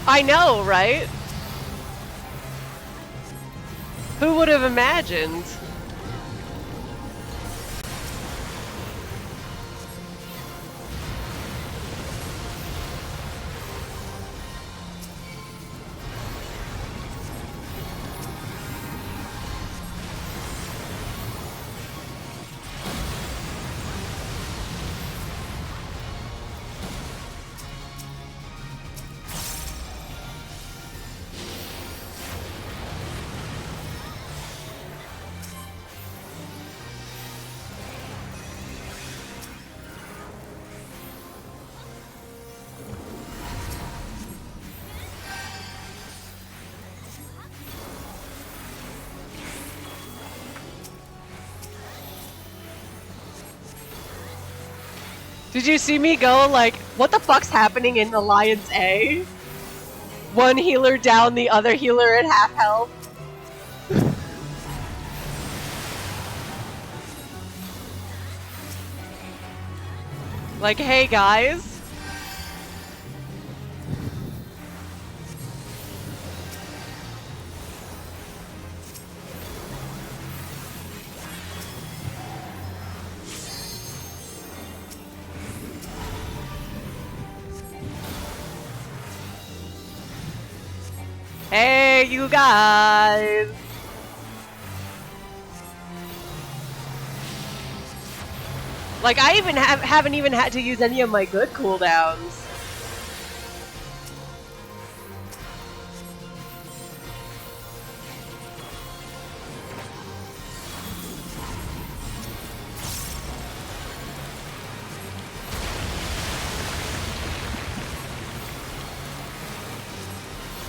I know, right? Who would have imagined? Did you see me go like, what the fuck's happening in Alliance A? One healer down, the other healer at half health. Like, hey guys. Hey, you guys! Like, I even haven't even had to use any of my good cooldowns.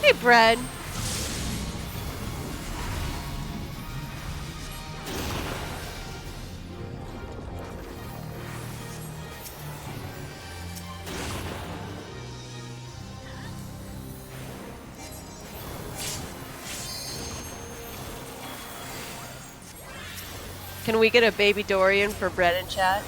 Hey, Bread. Can we get a baby Dorian for Bread in chat?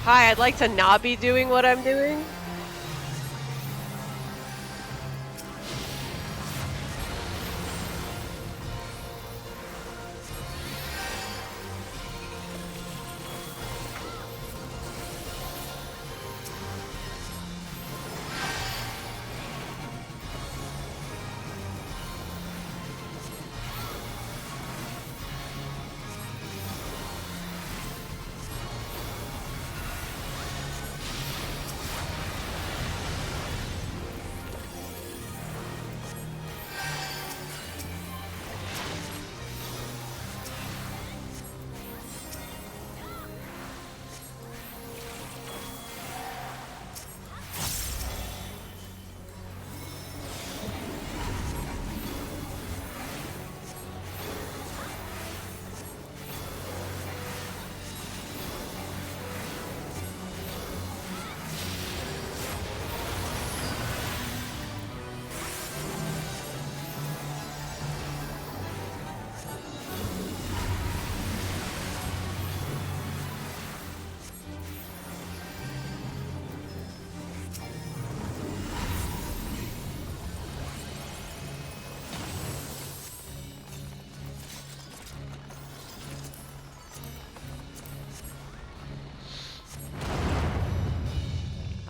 Hi, I'd like to not be doing what I'm doing.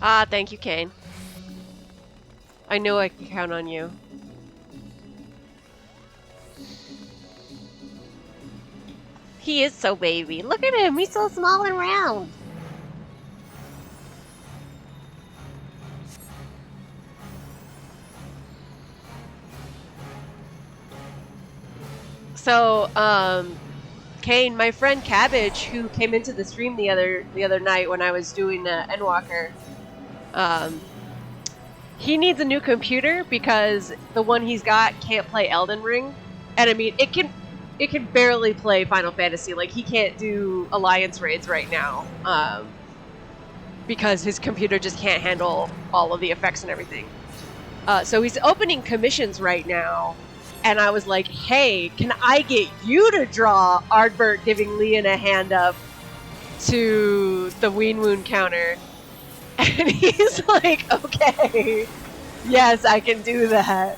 Ah, thank you, Kane. I knew I could count on you. He is so baby. Look at him. He's so small and round. So, Kane, my friend Cabbage, who came into the stream the other night when I was doing Endwalker, he needs a new computer because the one he's got can't play Elden Ring, and I mean it can barely play Final Fantasy. Like he can't do Alliance raids right now, because his computer just can't handle all of the effects and everything. So he's opening commissions right now. And I was like, hey, can I get you to draw Ardbert giving Leon a hand up to the Ween Wound counter? And he's like, okay, yes, I can do that.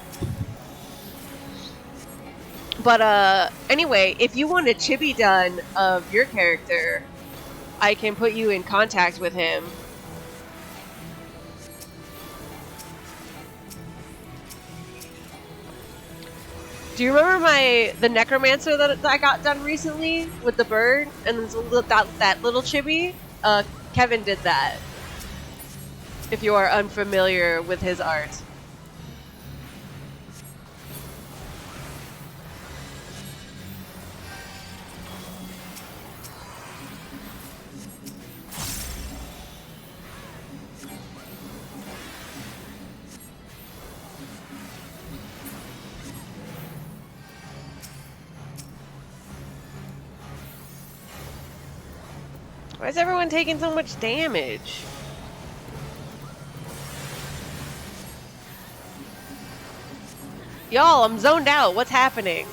But anyway, if you want a chibi done of your character, I can put you in contact with him. Do you remember the necromancer that I got done recently with the bird and that little chibi? Kevin did that. If you are unfamiliar with his art. Why is everyone taking so much damage? Y'all, I'm zoned out. What's happening?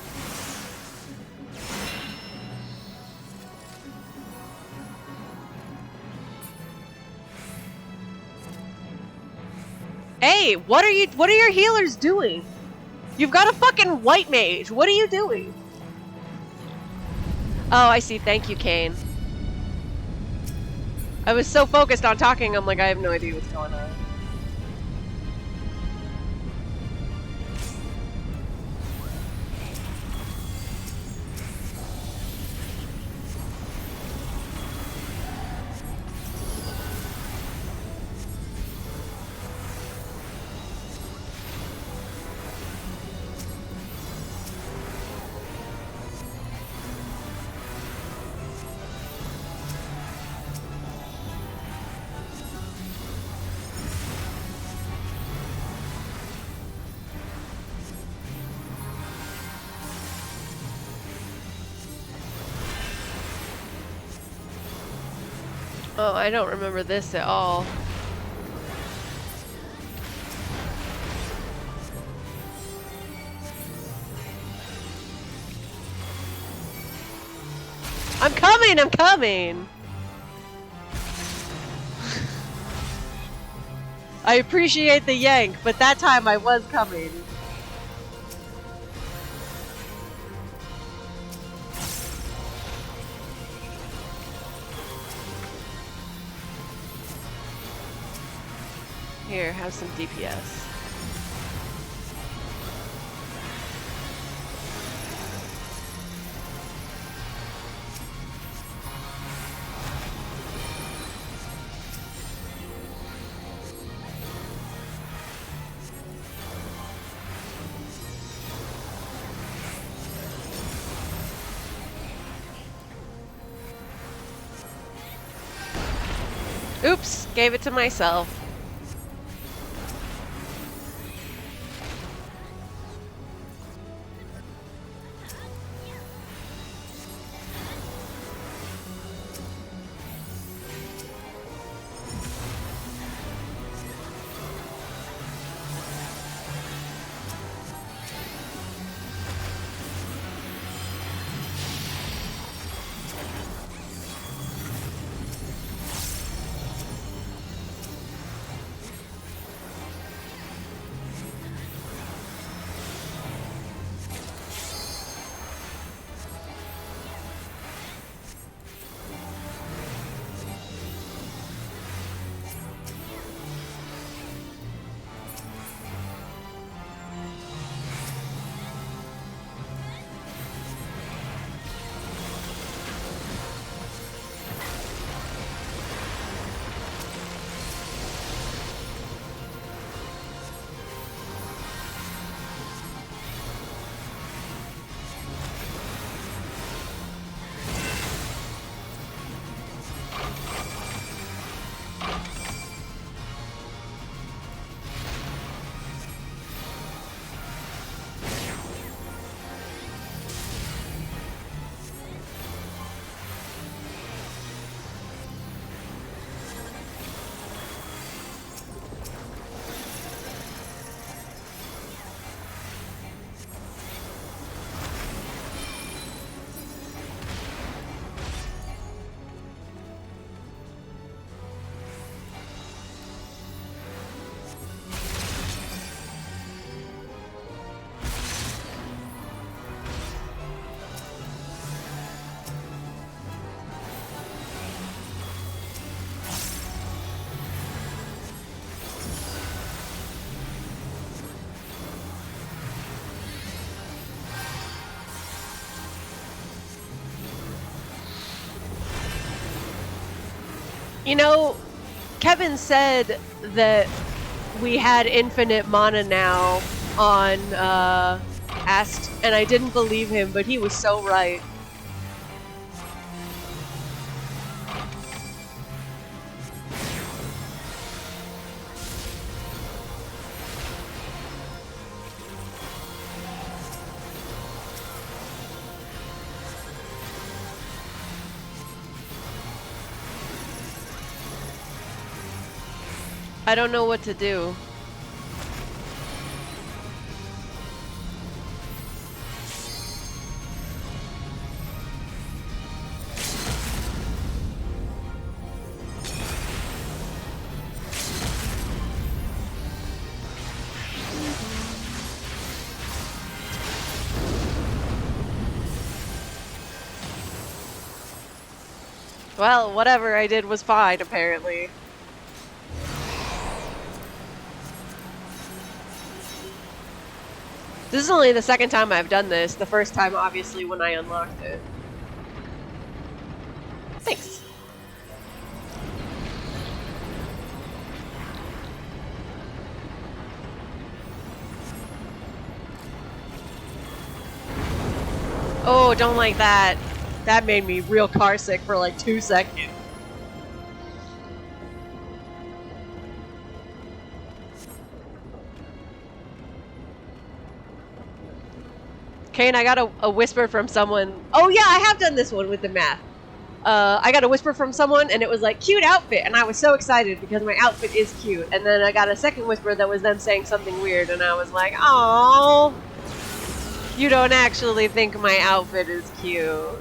Hey, what are your healers doing? You've got a fucking white mage. What are you doing? Oh, I see. Thank you, Kane. I was so focused on talking, I'm like, I have no idea what's going on. Oh, I don't remember this at all. I'm coming! I'm coming! I appreciate the yank, but that time I was coming. Here, have some DPS. Oops, gave it to myself. You know, Kevin said that we had infinite mana now on Ast, and I didn't believe him, but he was so right. I don't know what to do. Well, whatever I did was fine, apparently. This is only the second time I've done this. The first time, obviously, when I unlocked it. Thanks. Oh, don't like that. That made me real car sick for like 2 seconds. Kane, I got a whisper from someone. Oh yeah, I have done this one with the math. I got a whisper from someone and it was like, cute outfit, and I was so excited because my outfit is cute. And then I got a second whisper that was them saying something weird and I was like, oh, you don't actually think my outfit is cute.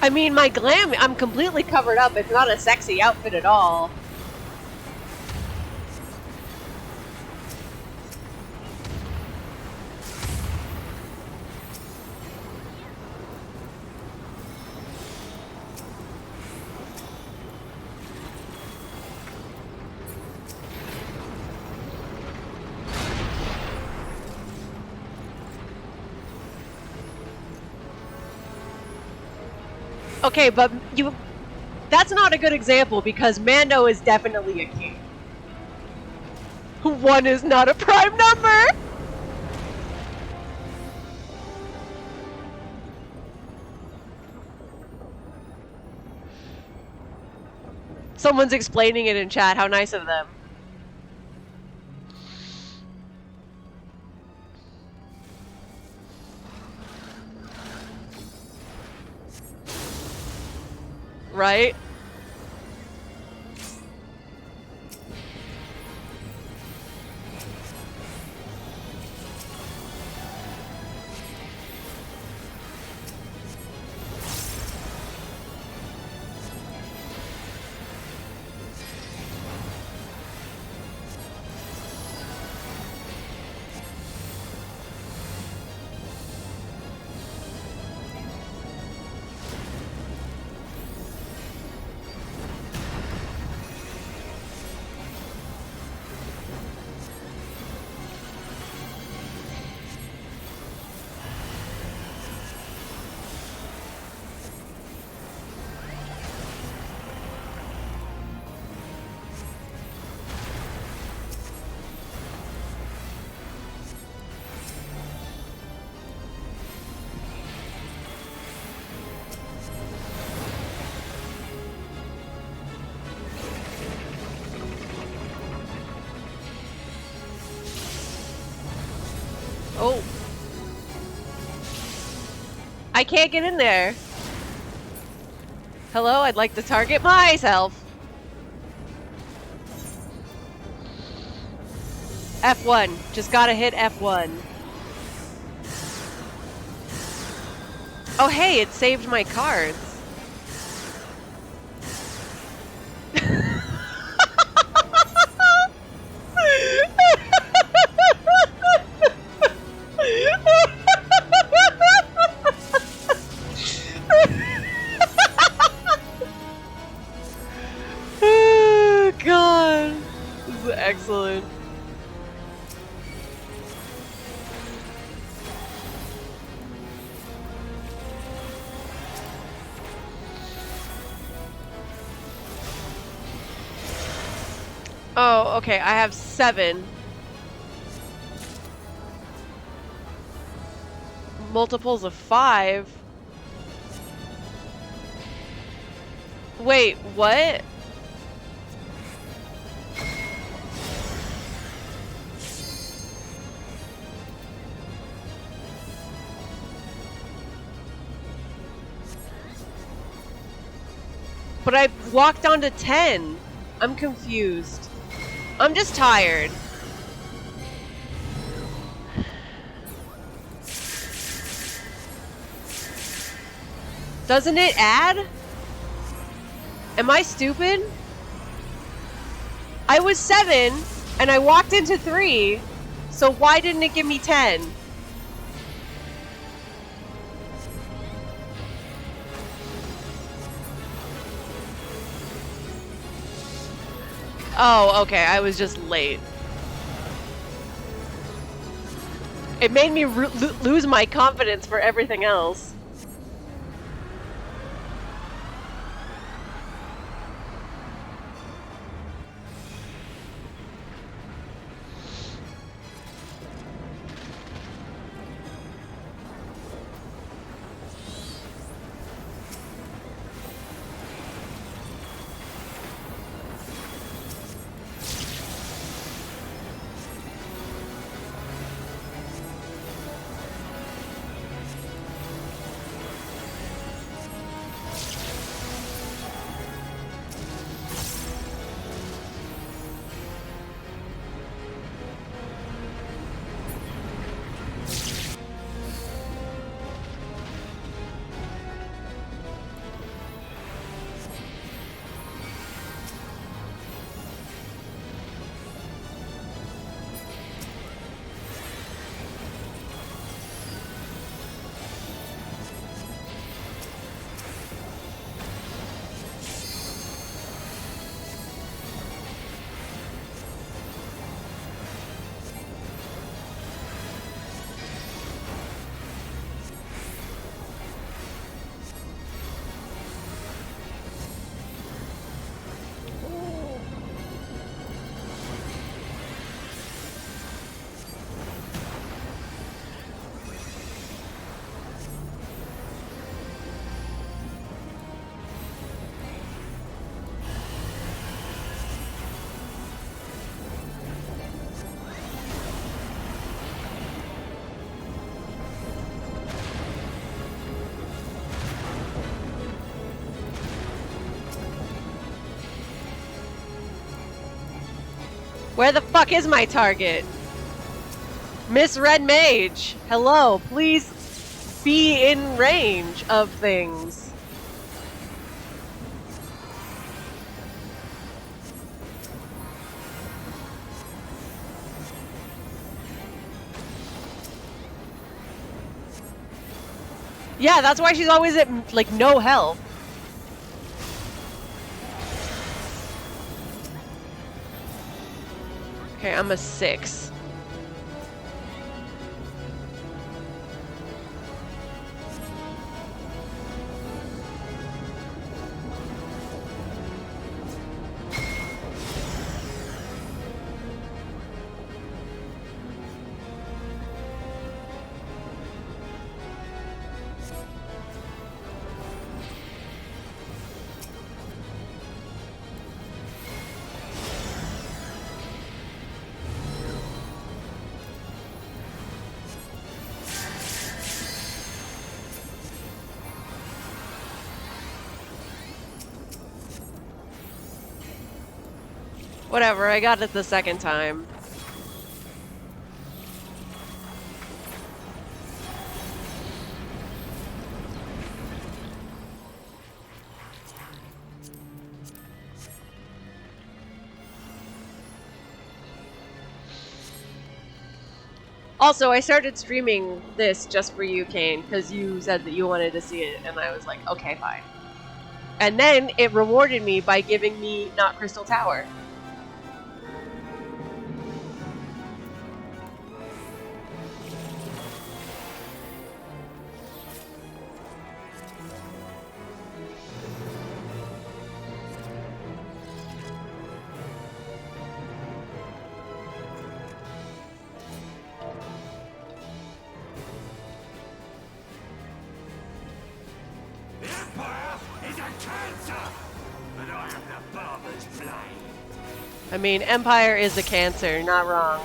I mean, my glam, I'm completely covered up. It's not a sexy outfit at all. Okay, but that's not a good example because Mando is definitely a king. 1 is not a prime number! Someone's explaining it in chat. How nice of them. Right? Oh. I can't get in there. Hello, I'd like to target myself. F1. Just gotta hit F1. Oh, hey, it saved my cards. Oh, God. This is excellent. Oh, okay, I have 7. Multiples of 5? Wait, what? But I walked on to 10. I'm confused. I'm just tired. Doesn't it add? Am I stupid? I was 7 and I walked into 3. So why didn't it give me 10? Oh, okay, I was just late. It made me lose my confidence for everything else. Where the fuck is my target? Miss Red Mage, hello, please be in range of things. Yeah, that's why she's always at, like, no health. Okay, I'm a 6. Whatever, I got it the second time. Also, I started streaming this just for you, Kane, because you said that you wanted to see it, and I was like, okay, fine. And then it rewarded me by giving me Not Crystal Tower. I mean, Empire is a cancer, not wrong.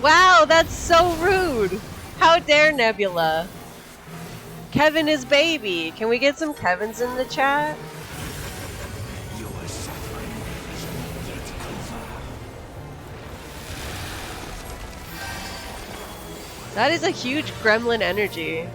Wow, that's so rude! How dare Nebula? Kevin is baby. Can we get some Kevins in the chat? That is a huge gremlin energy.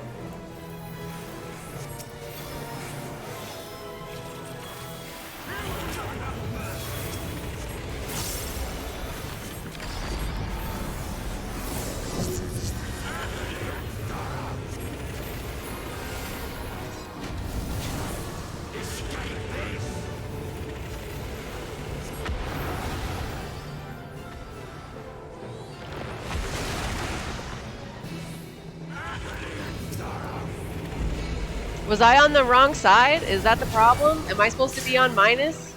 Was I on the wrong side? Is that the problem? Am I supposed to be on minus?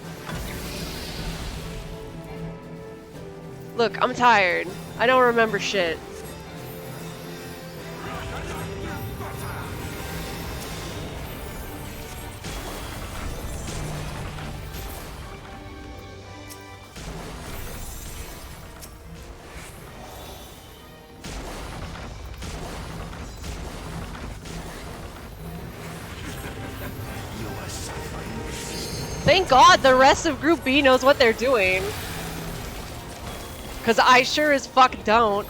Look, I'm tired. I don't remember shit. Thank God the rest of Group B knows what they're doing. Because I sure as fuck don't.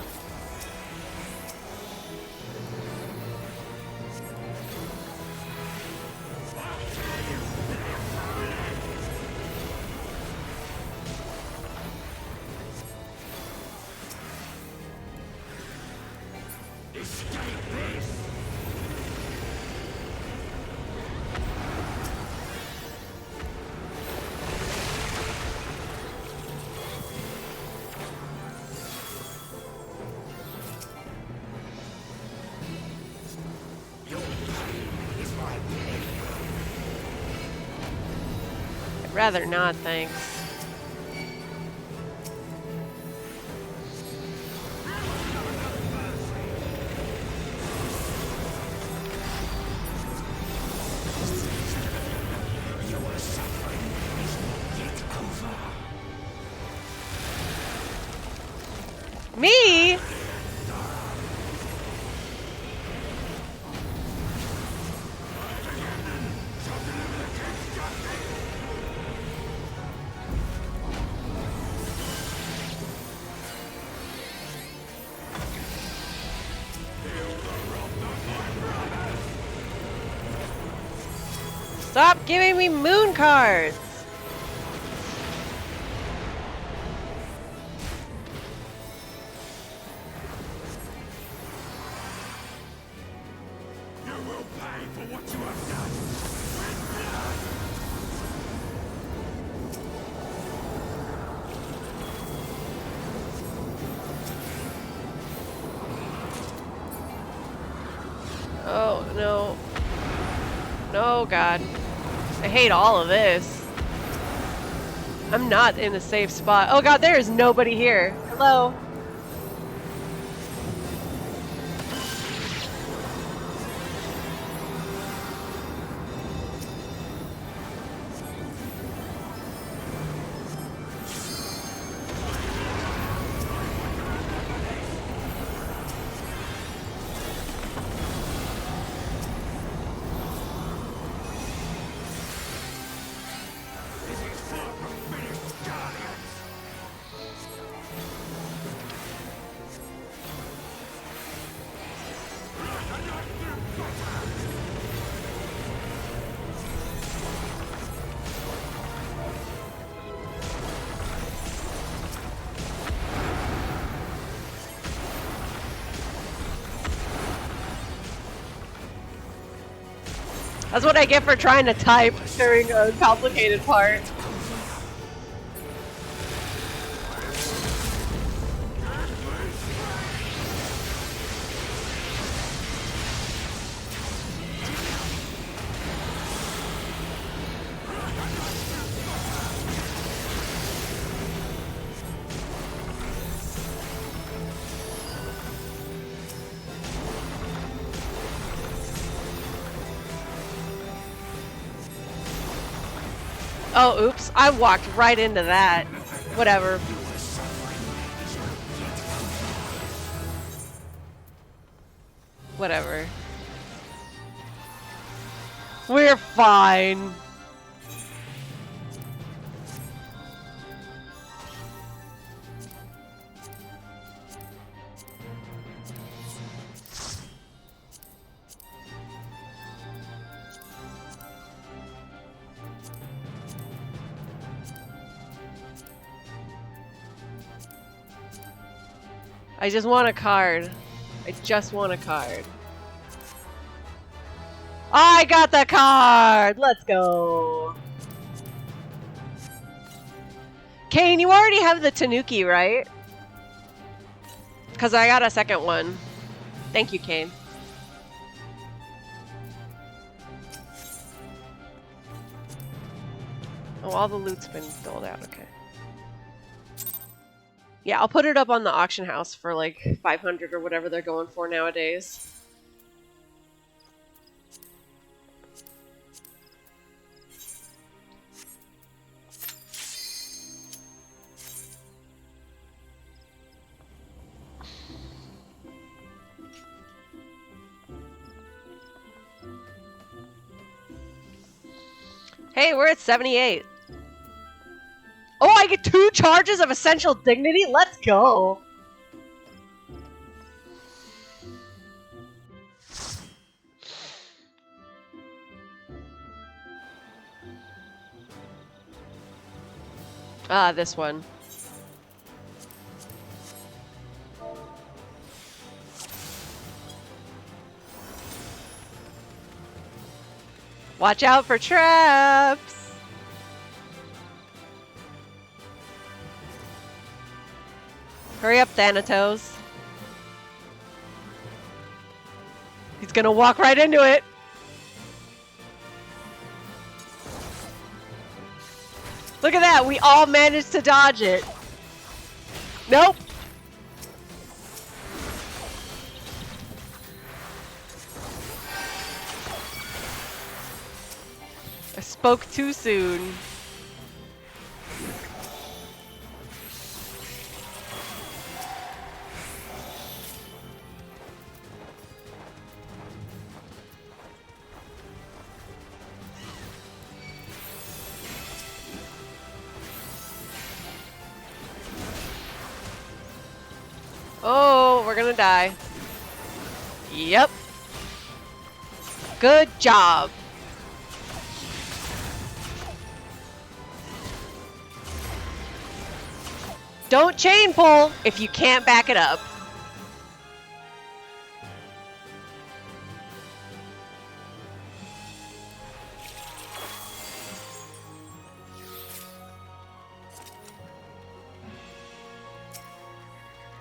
Rather not, thanks. Me? Stop giving me moon cards! You will pay for what you have done. Oh, no. No, God. I hate all of this. I'm not in a safe spot. Oh God, there is nobody here. Hello? That's what I get for trying to type during a complicated part. Oh, oops. I walked right into that. Whatever. Whatever. We're fine. I just want a card. I just want a card. I got the card! Let's go! Kane, you already have the Tanuki, right? Because I got a second one. Thank you, Kane. Oh, all the loot's been doled out, okay. Yeah, I'll put it up on the auction house for like 500 or whatever they're going for nowadays. Hey, we're at 78. Oh, I get 2 charges of Essential Dignity? Let's go! Ah, this one. Watch out for traps! Hurry up, Thanatos. He's gonna walk right into it. Look at that, we all managed to dodge it. Nope. I spoke too soon. Oh, we're gonna die. Yep. Good job. Don't chain pull if you can't back it up.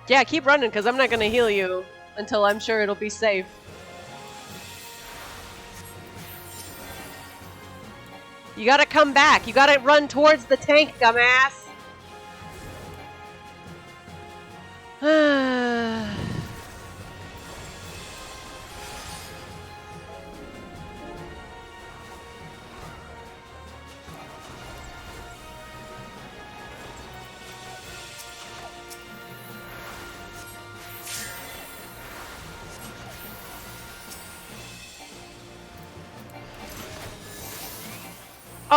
Yeah, keep running, because I'm not going to heal you until I'm sure it'll be safe. You gotta come back. You gotta run towards the tank, dumbass.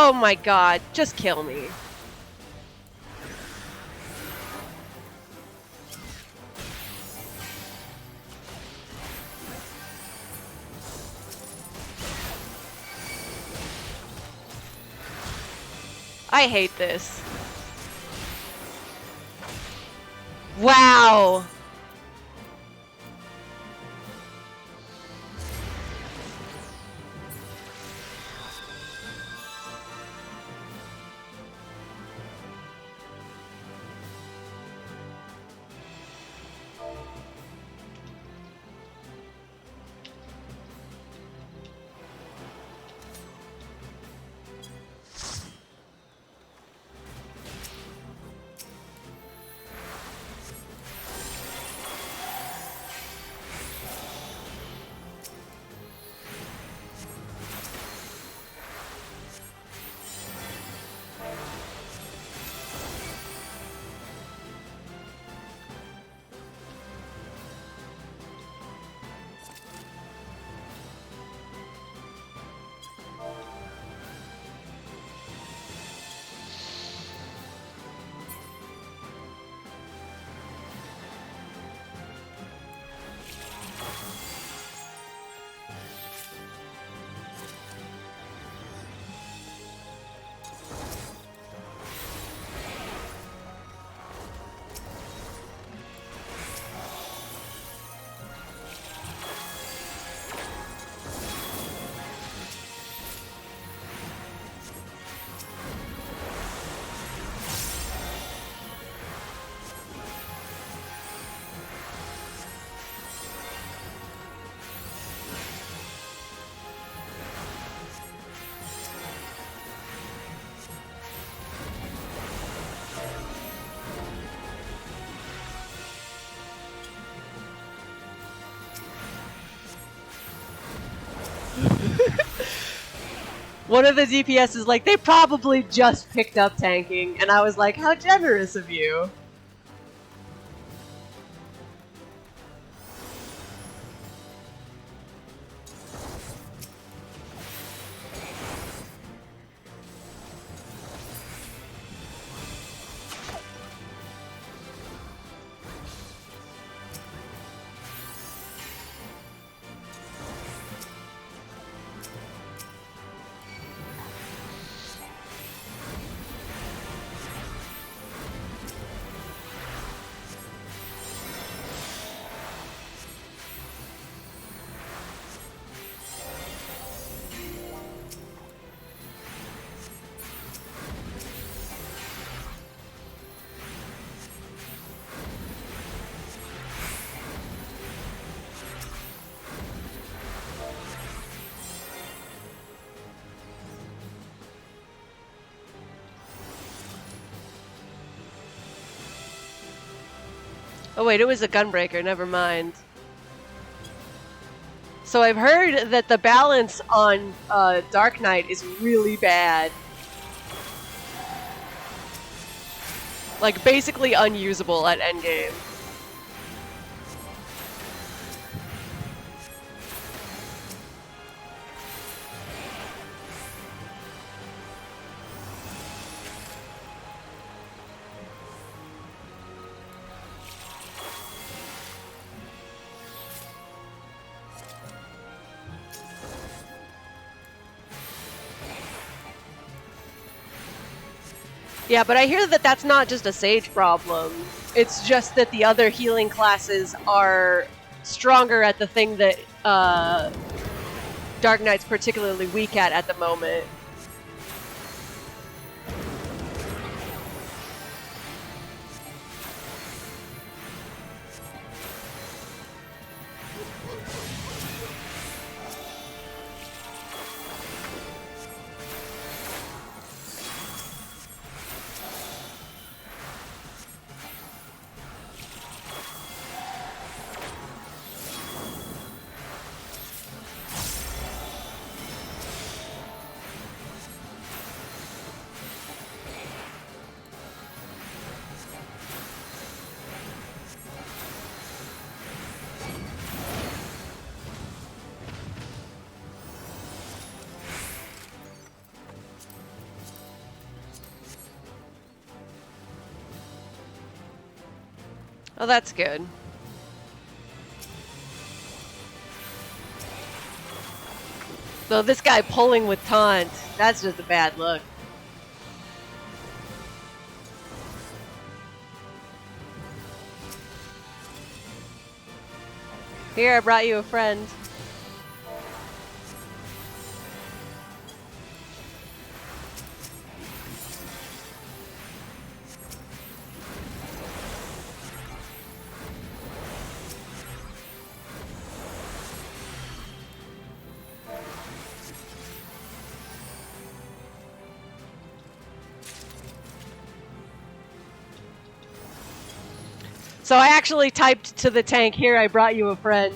Oh my god, just kill me. I hate this. Wow. One of the DPS is like, they probably just picked up tanking, and I was like, how generous of you. Oh wait, it was a gunbreaker, never mind. So I've heard that the balance on Dark Knight is really bad. Like, basically unusable at endgame. Yeah, but I hear that that's not just a Sage problem. It's just that the other healing classes are stronger at the thing that Dark Knight's particularly weak at the moment. Oh, that's good. Though this guy pulling with taunt, that's just a bad look. Here, I brought you a friend. So I actually typed to the tank, here, I brought you a friend.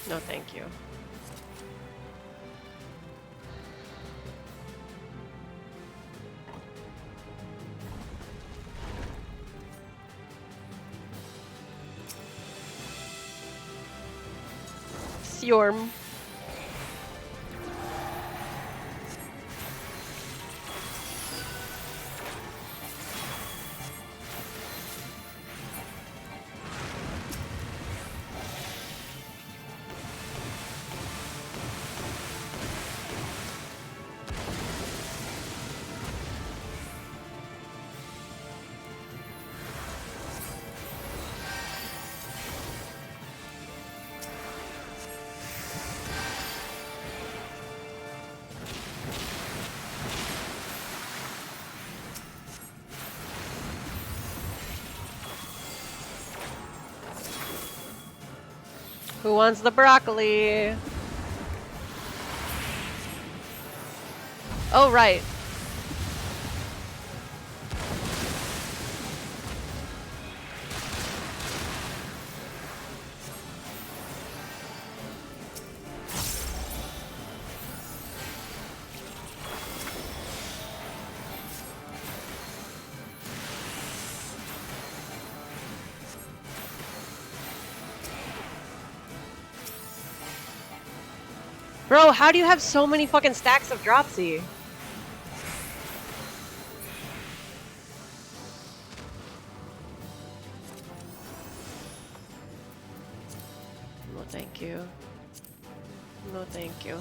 No, thank you. Syorm. Who wants the broccoli? Oh, right. Bro, how do you have so many fucking stacks of Dropsy? No, thank you. No, thank you.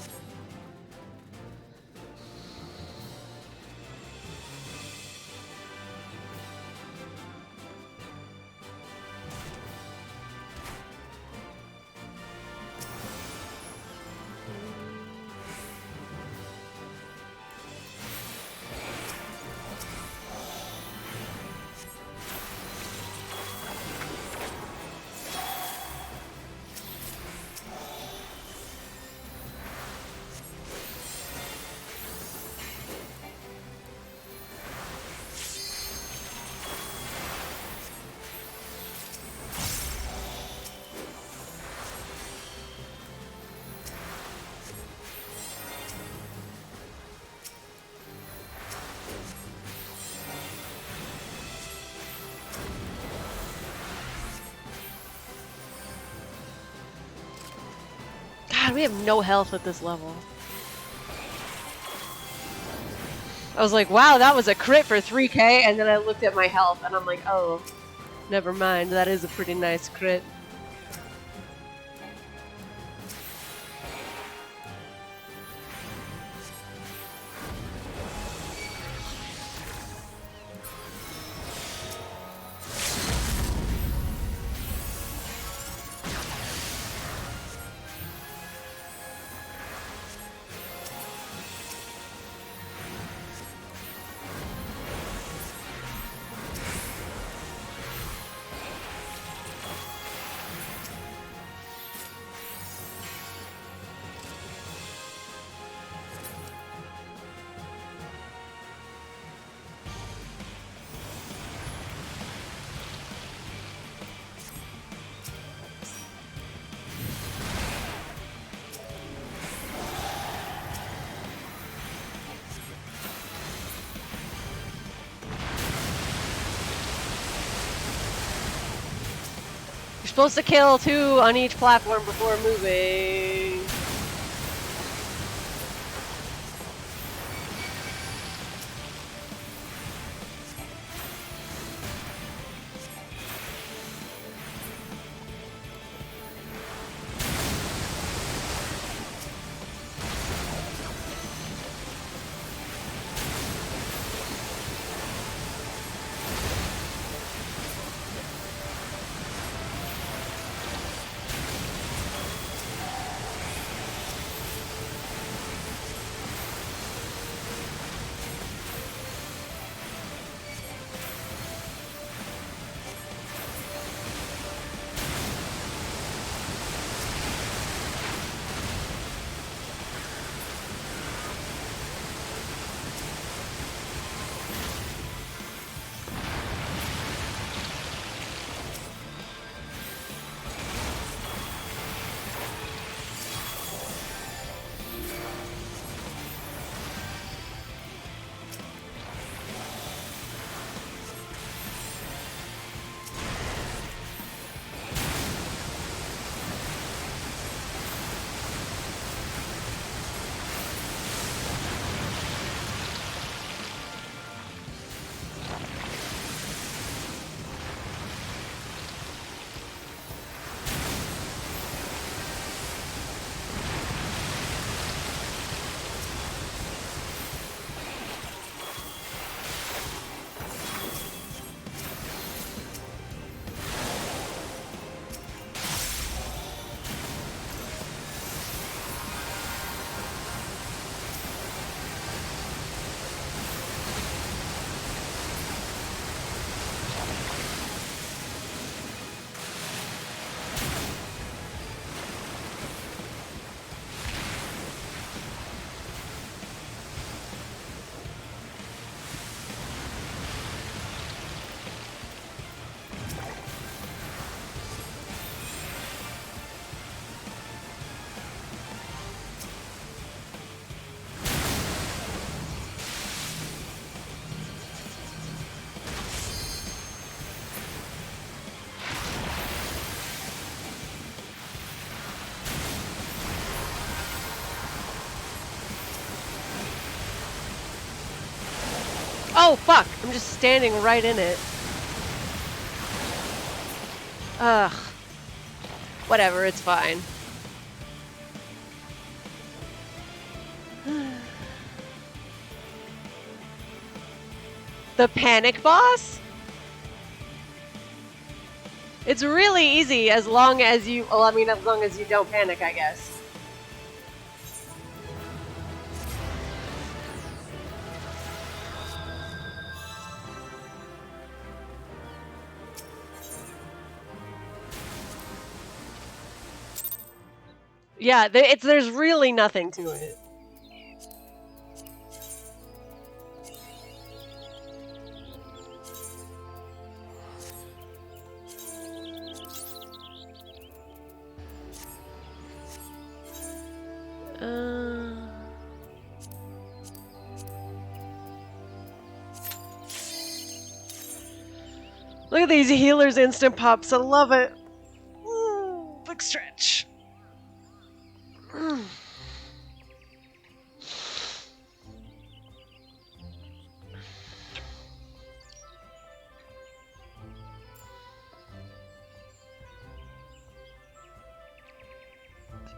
God, we have no health at this level. I was like, wow, that was a crit for 3k, and then I looked at my health, and I'm like, oh, never mind, that is a pretty nice crit. You're supposed to kill 2 on each platform before moving. Oh, fuck! I'm just standing right in it. Ugh. Whatever, it's fine. The panic boss? It's really easy as long as you, well, I mean, as long as you don't panic, I guess. Yeah, there's really nothing to it. Look at these healers instant pops. I love it. Ooh, big stretch.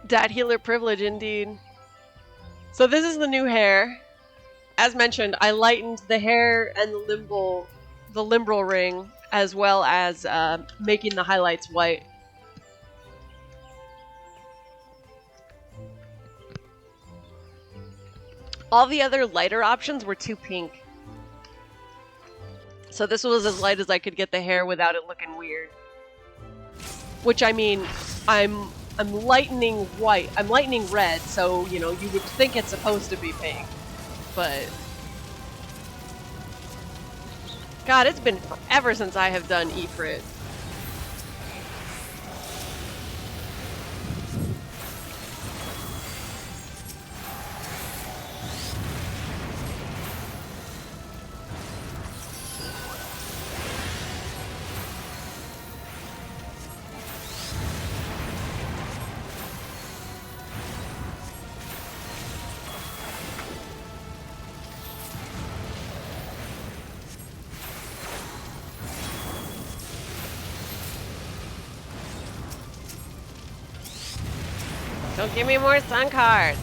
Dad healer privilege indeed. So this is the new hair. As mentioned, I lightened the hair and the limbral ring, as well as making the highlights white. All the other lighter options were too pink. So this was as light as I could get the hair without it looking weird. Which, I mean, I'm lightening white. I'm lightening red, so, you know, you would think it's supposed to be pink. But... God, it's been forever since I have done Ifrit. Don't give me more sun cards.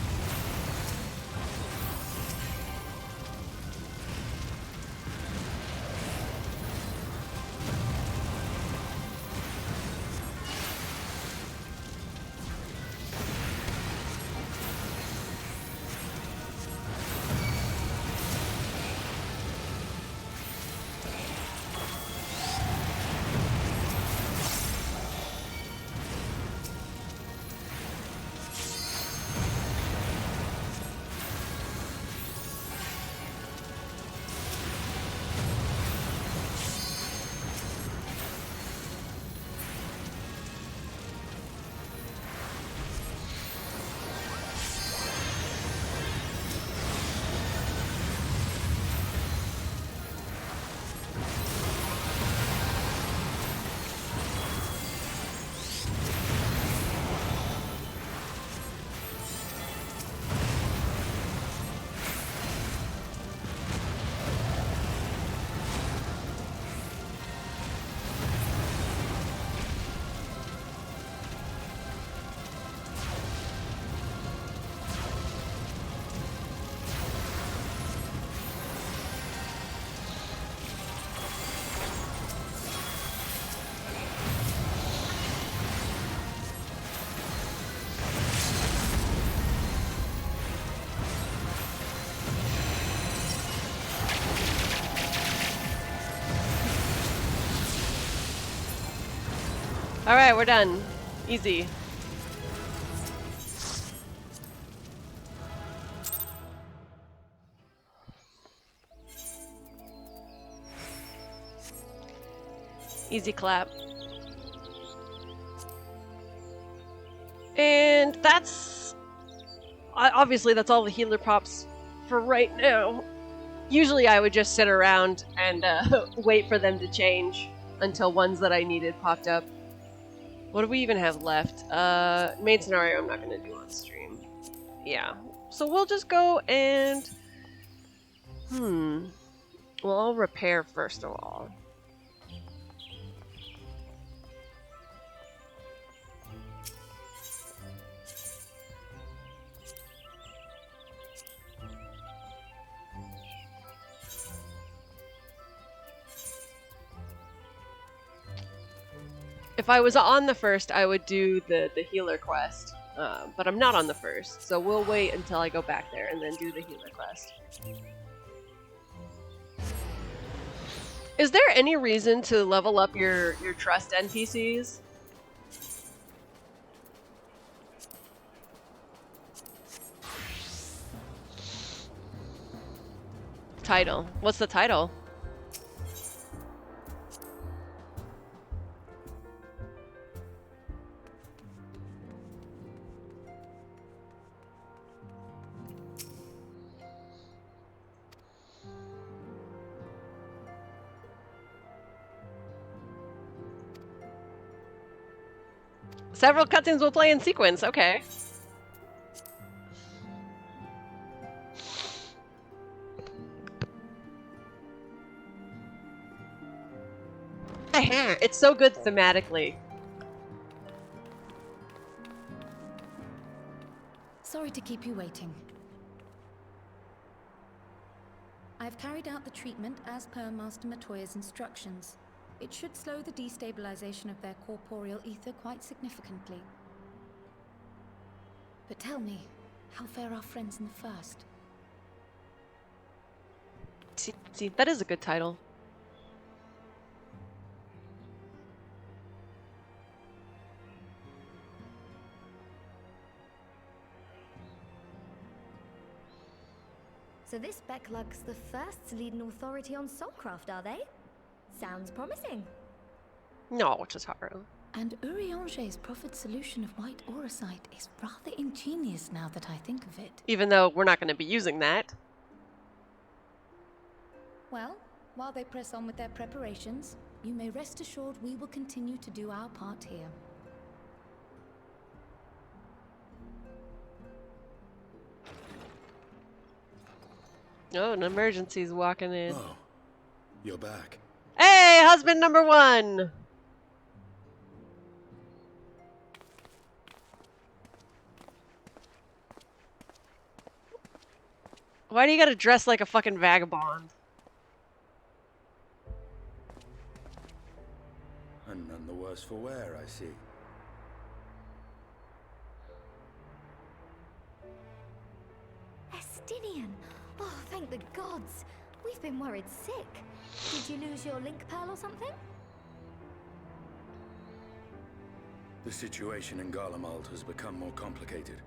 Alright, we're done. Easy. Easy clap. And that's... obviously, that's all the healer pops for right now. Usually I would just sit around and wait for them to change until ones that I needed popped up. What do we even have left? Main scenario I'm not going to do on stream. Yeah. So we'll just go and... Well, I'll repair first of all. If I was on the first, I would do the healer quest, but I'm not on the first, so we'll wait until I go back there and then do the healer quest. Is there any reason to level up your trust NPCs? Title. What's the title? Several cutscenes will play in sequence, okay. It's so good thematically. Sorry to keep you waiting. I've carried out the treatment as per Master Matoya's instructions. It should slow the destabilization of their corporeal ether quite significantly. But tell me, how fare our friends in the first? See, that is a good title. So this Becklug's the first to lead an authority on soulcraft, are they? Sounds promising. No, Chitaru. And Urianger's profit solution of white auracite is rather ingenious now that I think of it. Even though we're not going to be using that. Well, while they press on with their preparations, you may rest assured we will continue to do our part here. Oh, an emergency's walking in. Oh, you're back. Hey, husband number one! Why do you gotta dress like a fucking vagabond? And none the worse for wear, I see. Estinian! Oh, thank the gods! We've been worried sick. Did you lose your link pearl or something? The situation in Garlemald has become more complicated.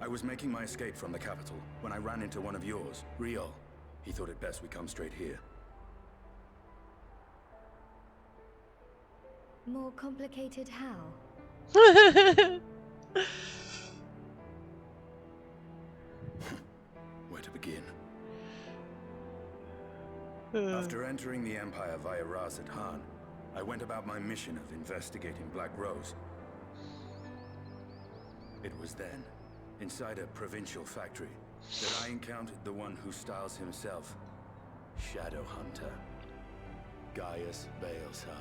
I was making my escape from the capital when I ran into one of yours, Riol. He thought it best we come straight here. More complicated how? Where to begin? After entering the Empire via Razat Han, I went about my mission of investigating Black Rose. It was then, inside a provincial factory, that I encountered the one who styles himself Shadow Hunter, Gaius Baelsar.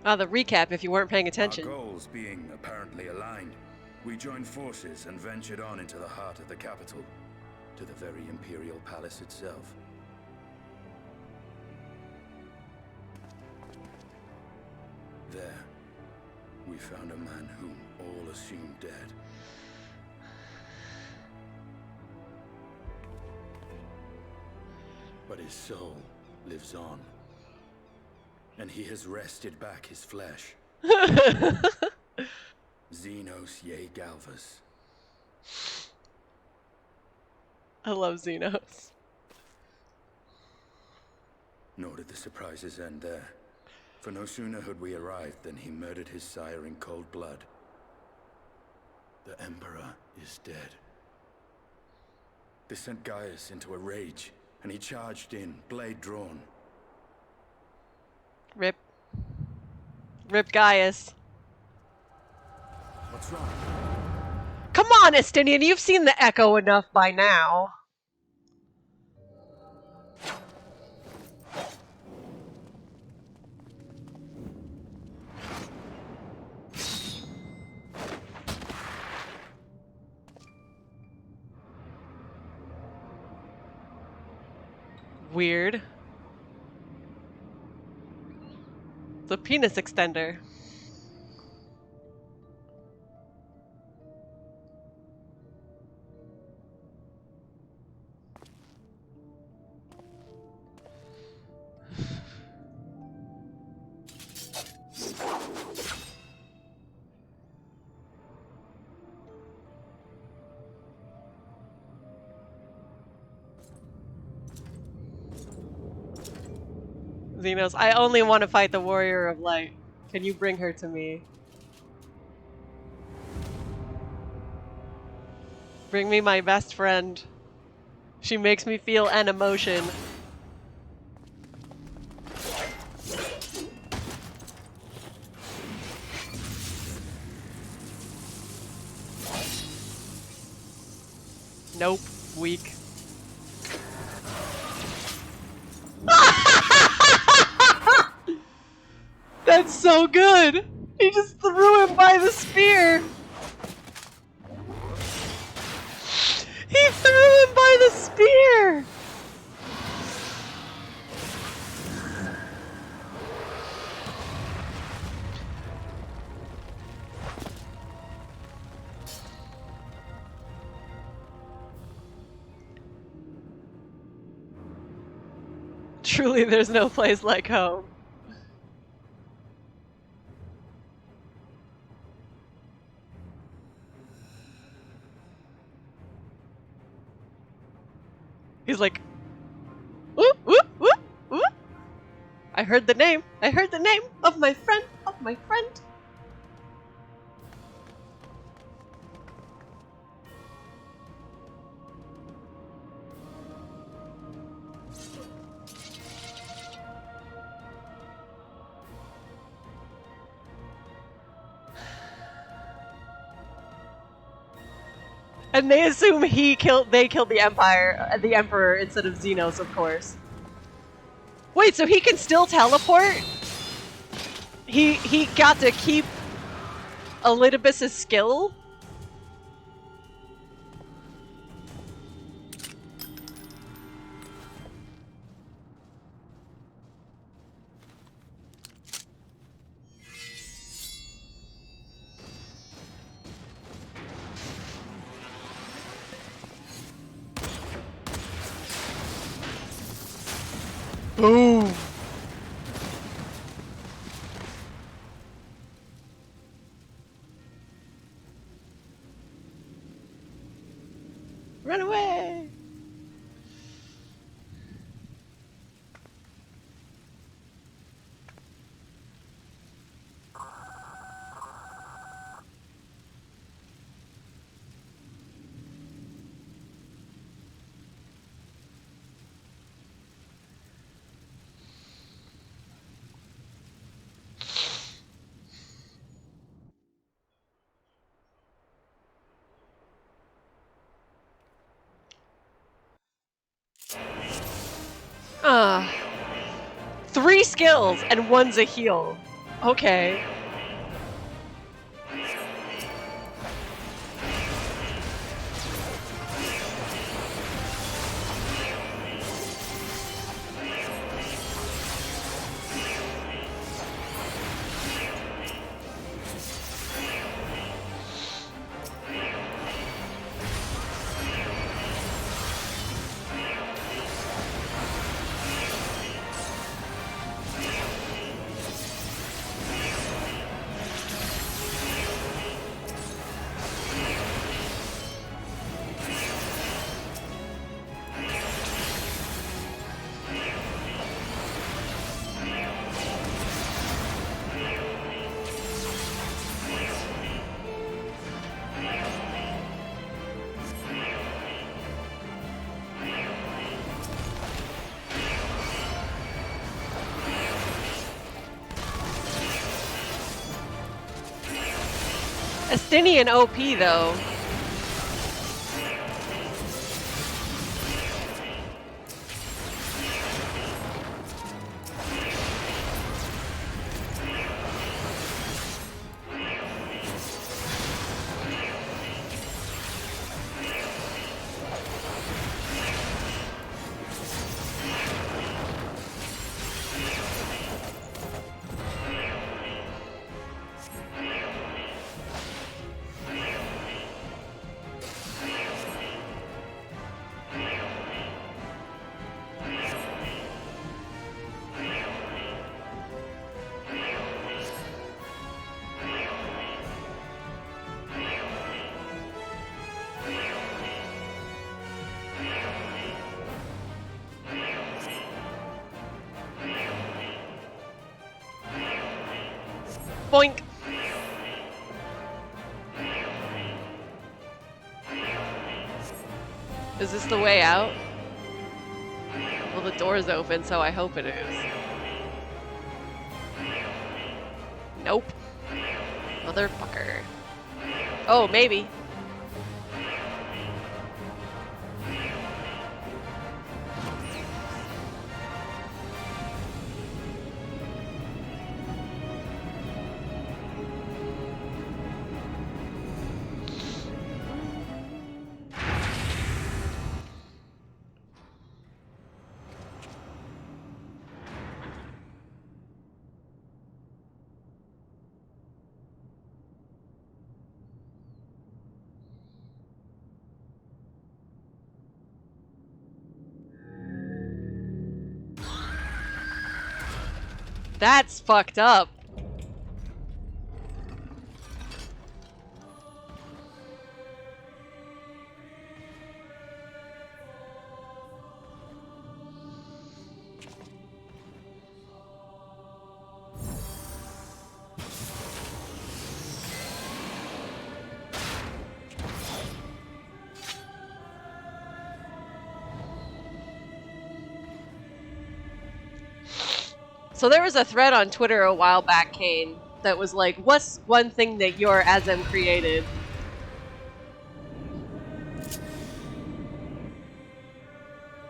Ah, the recap if you weren't paying attention. Our goals being apparently aligned, we joined forces and ventured on into the heart of the capital, to the very Imperial Palace itself. There, we found a man whom all assumed dead. But his soul lives on, and he has wrested back his flesh. Xenos Ye Galvas. I love Xenos. Nor did the surprises end there. For no sooner had we arrived than he murdered his sire in cold blood. The Emperor is dead. This sent Gaius into a rage, and he charged in, blade drawn. Rip. Rip Gaius. What's wrong? Come on, Estinian, you've seen the Echo enough by now. Weird. The penis extender. Xenos, I only want to fight the Warrior of Light. Can you bring her to me? Bring me my best friend. She makes me feel an emotion. Nope. Weak. That's so good! He just threw him by the spear! He threw him by the spear! Truly, there's no place like home. He's like, whoop, whoop, whoop, whoop. I heard the name. I heard the name of my friend, of my friend. And they assume they killed the the Emperor instead of Xenos, of course. Wait, so he can still teleport? He got to keep Elidibus's skill? Boom! Run away! Ah. 3 skills and 1's a heal. Okay. Estinian OP though. Boink! Is this the way out? Well, the door's open, so I hope it is. Nope. Motherfucker. Oh, maybe. That's fucked up. So there was a thread on Twitter a while back, Kane, that was like, what's one thing that your Azem created?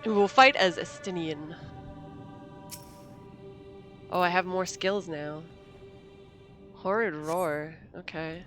We will fight as Estinian. Oh, I have more skills now. Horrid roar. Okay.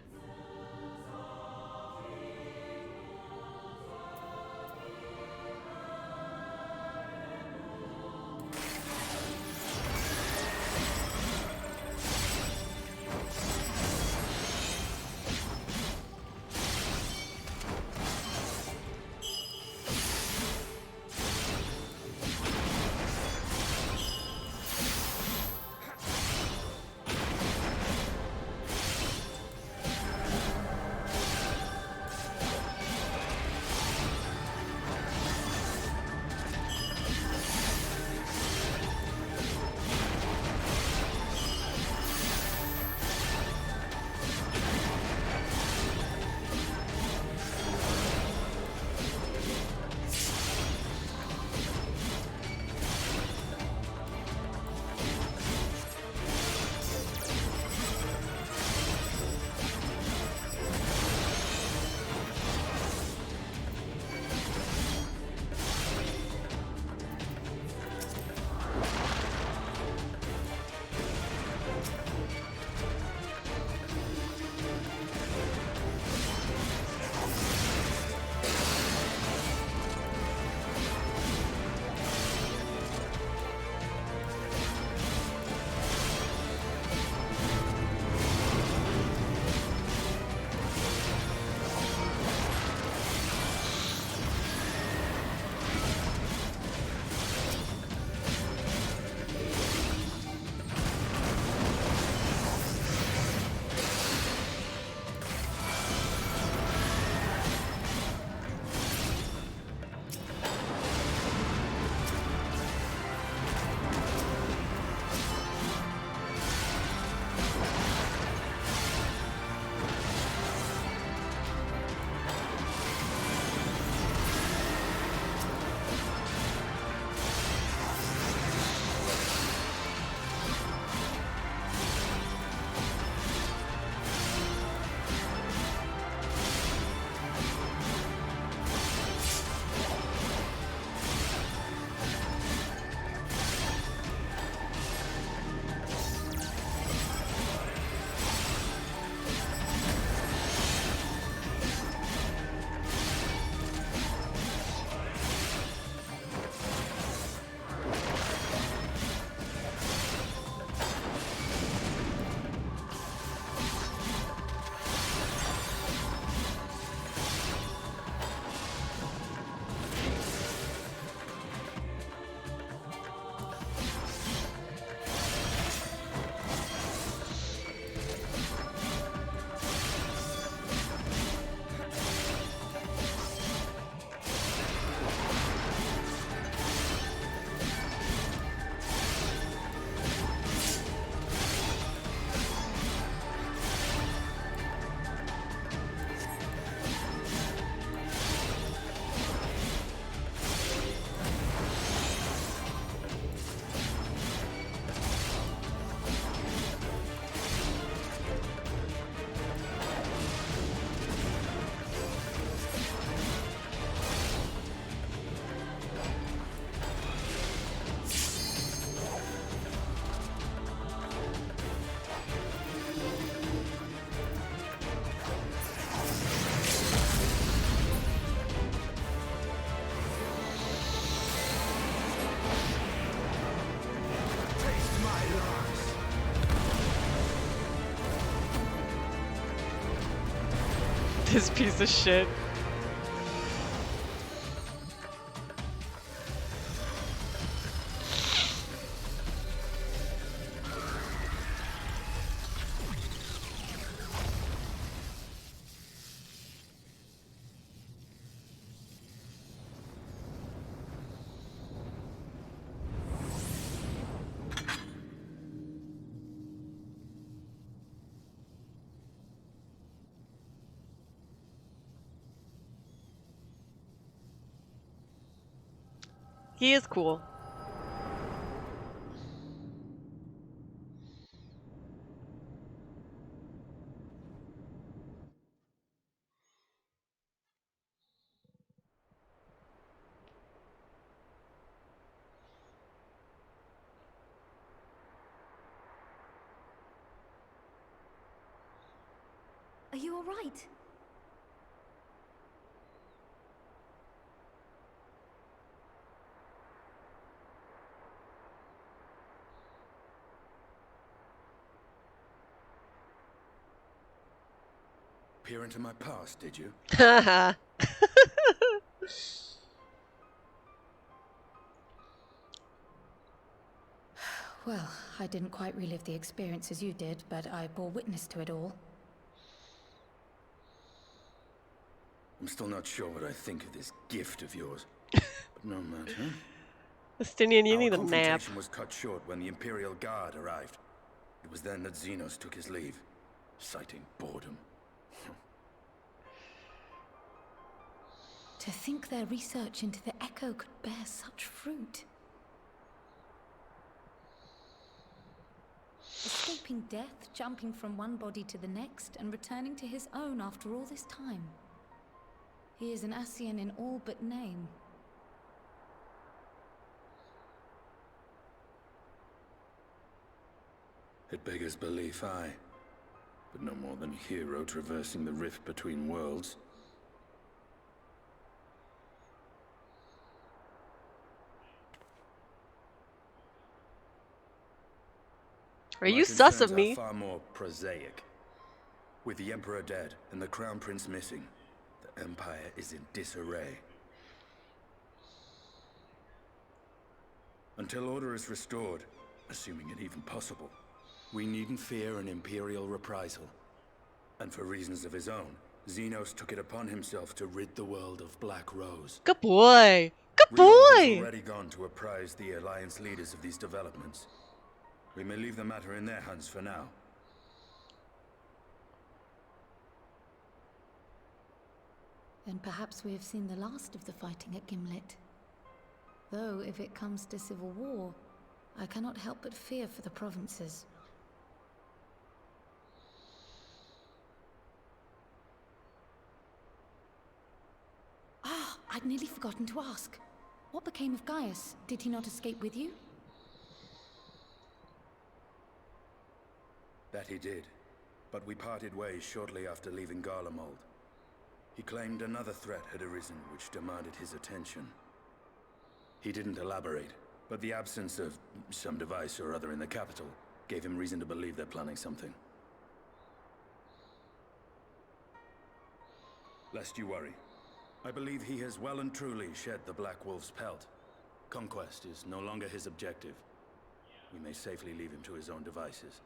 This piece of shit. He is cool. Are you all right? Peer into my past, did you? Well, I didn't quite relive the experience as you did, but I bore witness to it all. I'm still not sure what I think of this gift of yours. But no matter. Estinian, you Our need a nap. confrontation was cut short when the Imperial Guard arrived. It was then that Xenos took his leave, citing boredom. To think their research into the Echo could bear such fruit. Escaping death, jumping from one body to the next, and returning to his own after all this time. He is an Ascian in all but name. It beggars belief, aye. But no more than a hero traversing the rift between worlds. Are you sus of My me? concerns are far more prosaic. With the Emperor dead and the Crown Prince missing, the Empire is in disarray. Until order is restored, assuming it even possible, we needn't fear an Imperial reprisal. And for reasons of his own, Xenos took it upon himself to rid the world of Black Rose. Good boy. Good Riel has boy. already gone to apprise the Alliance leaders of these developments. We may leave the matter in their hands for now. Then perhaps we have seen the last of the fighting at Gimlet. Though, if it comes to civil war, I cannot help but fear for the provinces. Ah, I'd nearly forgotten to ask. What became of Gaius? Did he not escape with you? That he did, but we parted ways shortly after leaving Garlemald. He claimed another threat had arisen which demanded his attention. He didn't elaborate, but the absence of some device or other in the capital gave him reason to believe they're planning something. Lest you worry, I believe he has well and truly shed the Black Wolf's pelt. Conquest is no longer his objective. We may safely leave him to his own devices.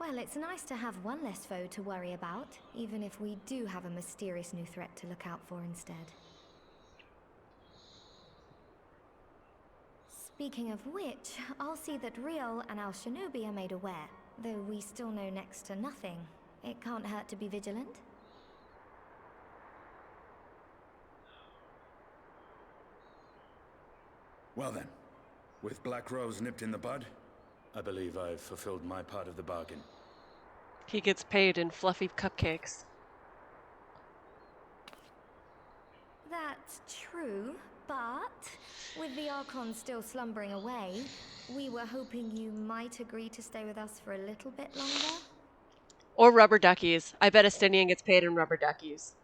Well, it's nice to have one less foe to worry about, even if we do have a mysterious new threat to look out for instead. Speaking of which, I'll see that Riel and our Shinobi are made aware. Though we still know next to nothing, it can't hurt to be vigilant. Well then, with Black Rose nipped in the bud, I believe I've fulfilled my part of the bargain. He gets paid in fluffy cupcakes. That's true, but with the Archon still slumbering away, we were hoping you might agree to stay with us for a little bit longer. Or rubber duckies. I bet Estinian gets paid in rubber duckies.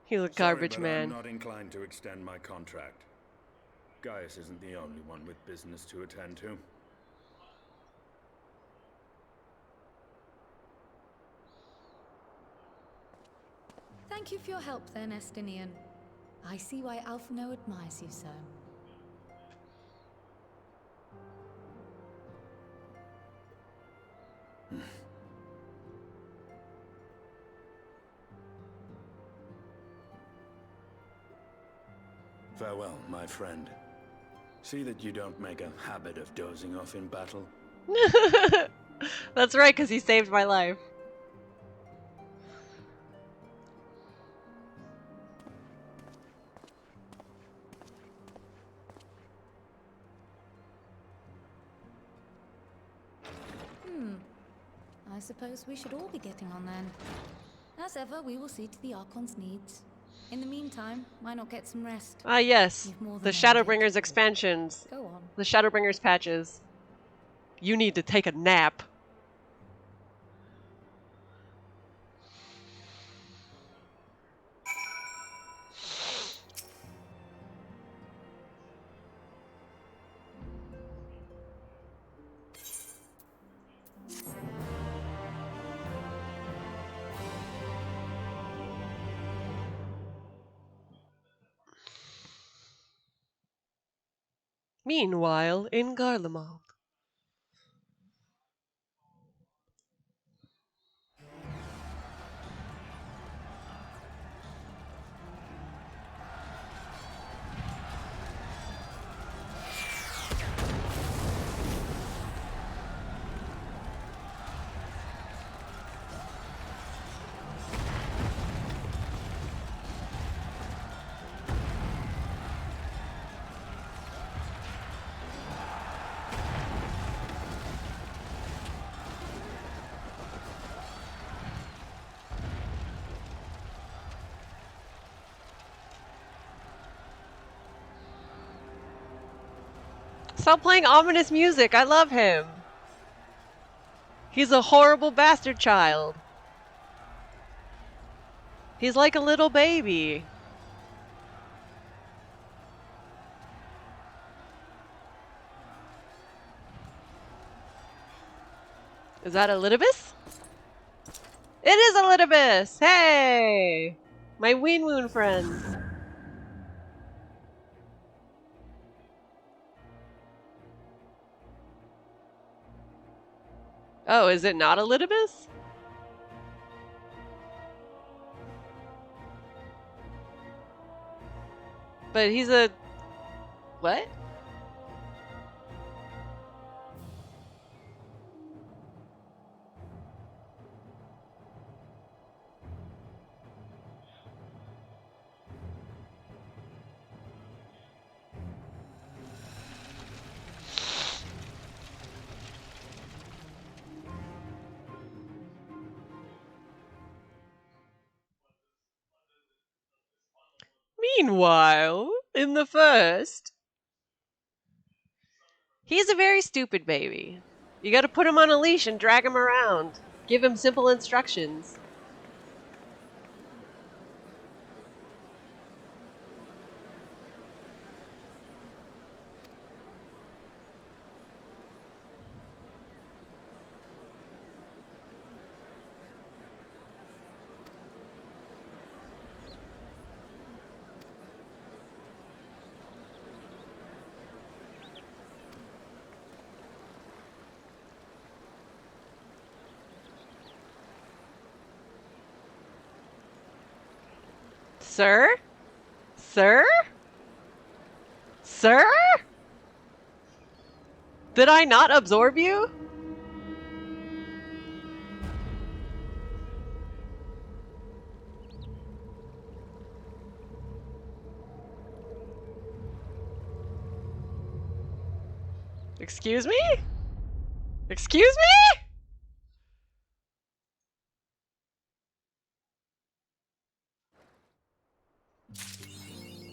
He's a garbage Sorry, but man. I'm not inclined to extend my contract. Gaius isn't the only one with business to attend to. Thank you for your help then, Estinian. I see why Alphino admires you so. Farewell, my friend. See that you don't make a habit of dozing off in battle. That's right, because he saved my life. suppose we should all be getting on then. As ever, we will see to the Archon's needs. In the meantime, why not get some rest? Ah, yes. You've more The than earned it. Shadowbringers expansions. Go on. The Shadowbringers patches. You need to take a nap. Meanwhile, in Garlemald. Stop playing ominous music. I love him. He's a horrible bastard child. He's like a little baby. Is that Elidibus? It is Elidibus! Hey! My Ween friends. Oh, is it not Elidibus? But he's a... what? Meanwhile, in the first, he's a very stupid baby. You gotta put him on a leash and drag him around. Give him simple instructions. Sir? Sir? Sir? Did I not absorb you? Excuse me? Excuse me?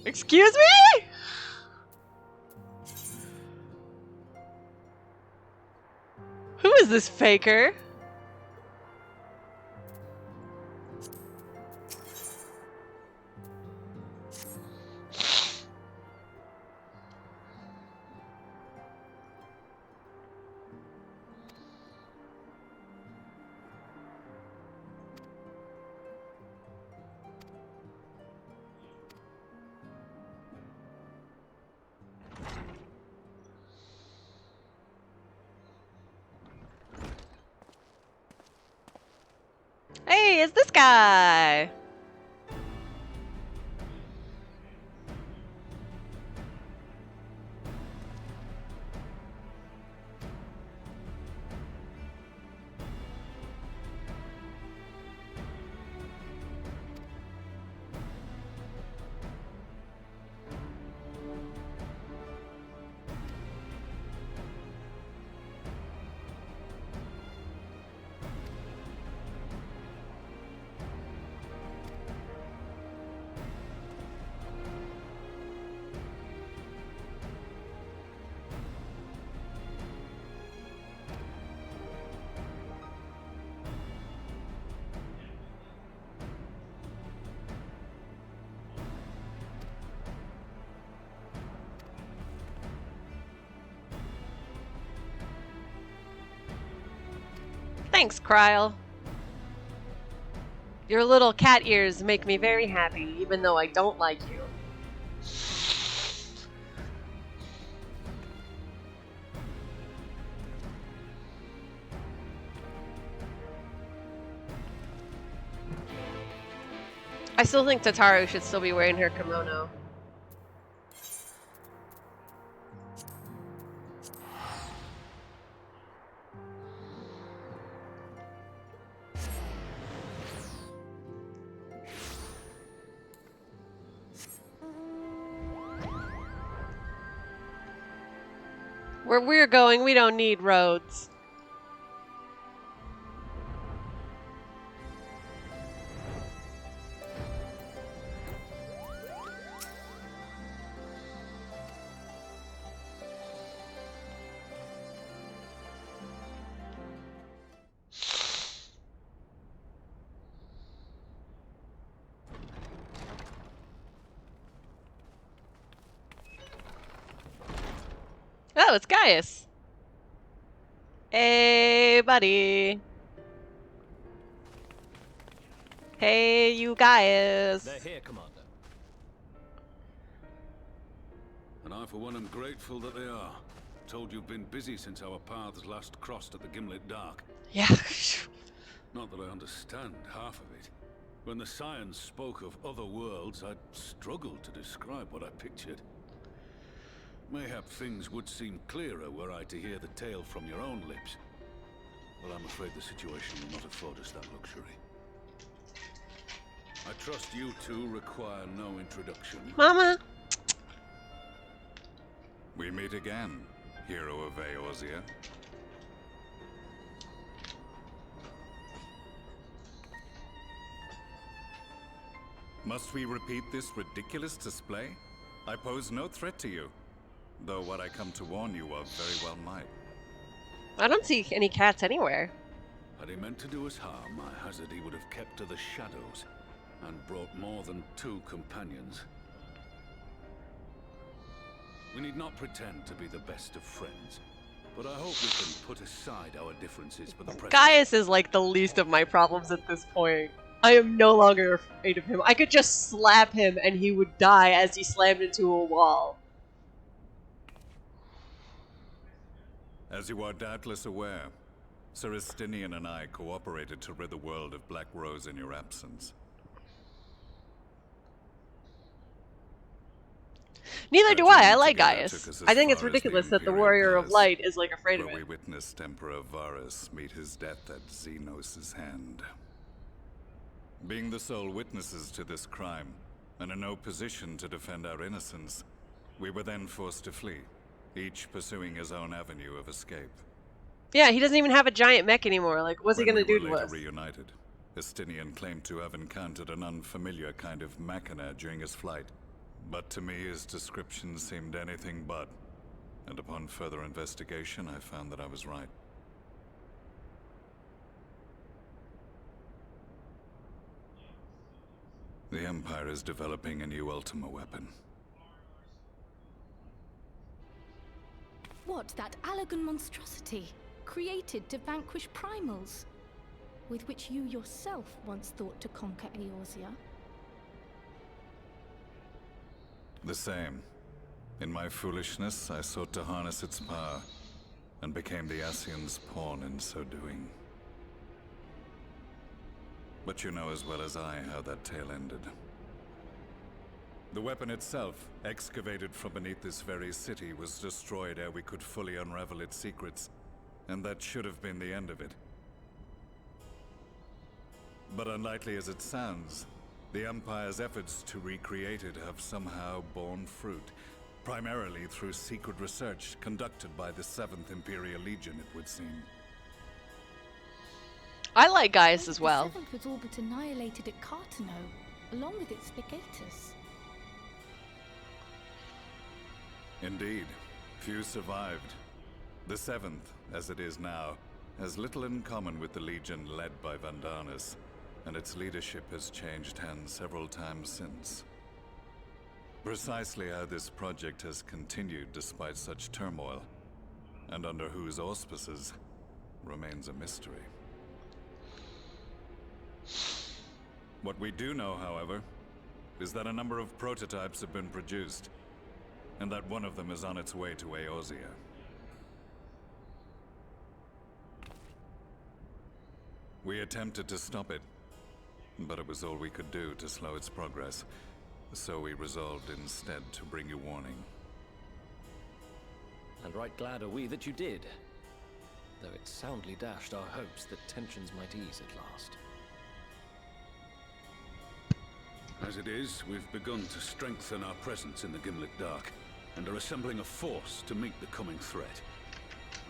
Excuse me? Who is this faker? Hey, it's this guy. Thanks, Kryle. Your little cat ears make me very happy, even though I don't like you. I still think Tataru should still be wearing her kimono. Where we're going, we don't need roads. Oh, it's Gaius. Hey, buddy. Hey, you Gaius. They're here, Commander. And I, for one, am grateful that they are. Told you've been busy since our paths last crossed at the Gimlet Dark. Yeah. Not that I understand half of it. When the Scions spoke of other worlds, I struggled to describe what I pictured. Mayhap things would seem clearer were I to hear the tale from your own lips. But I'm afraid the situation will not afford us that luxury. I trust you two require no introduction. Mama. We meet again, hero of Eorzea. Must we repeat this ridiculous display? I pose no threat to you, though what I come to warn you of very well might. I don't see any cats anywhere. Had he meant to do us harm, I hazard he would have kept to the shadows and brought more than 2 companions. We need not pretend to be the best of friends, but I hope we can put aside our differences for the present. Gaius is like the least of my problems at this point. I am no longer afraid of him. I could just slap him and he would die as he slammed into a wall. As you are doubtless aware, Sir Estinian and I cooperated to rid the world of Black Rose in your absence. Neither do I like Together Gaius. took us as I think it's far as the ridiculous that the Imperial Warrior of Palace, Light is like afraid of where we it. witnessed Emperor Varus meet his death at Xenos' hand. Being the sole witnesses to this crime, and in no position to defend our innocence, we were then forced to flee, each pursuing his own avenue of escape. Yeah, he doesn't even have a giant mech anymore. Like, what's he When gonna we do were to later us? reunited, Estinian claimed to have encountered an unfamiliar kind of machina during his flight. But to me, his description seemed anything but. And upon further investigation, I found that I was right. The Empire is developing a new Ultima weapon. What, that Allagan monstrosity, created to vanquish primals, with which you yourself once thought to conquer Eorzea? The same. In my foolishness, I sought to harness its power, and became the Ascian's pawn in so doing. But you know as well as I how that tale ended. The weapon itself, excavated from beneath this very city, was destroyed ere we could fully unravel its secrets, and that should have been the end of it. But unlikely as it sounds, the Empire's efforts to recreate it have somehow borne fruit, primarily through secret research conducted by the 7th Imperial Legion, it would seem. I like Gaius as well. The 7th was all but annihilated at Cartano, along with its legatus. Indeed, few survived. The 7th, as it is now, has little in common with the Legion led by Vandanis, and its leadership has changed hands several times since. Precisely how this project has continued despite such turmoil, and under whose auspices, remains a mystery. What we do know, however, is that a number of prototypes have been produced, and that one of them is on its way to Eorzea. We attempted to stop it, but it was all we could do to slow its progress, so we resolved instead to bring you warning. And right glad are we that you did, though it soundly dashed our hopes that tensions might ease at last. As it is, we've begun to strengthen our presence in the Gimlet Dark, and are assembling a force to meet the coming threat.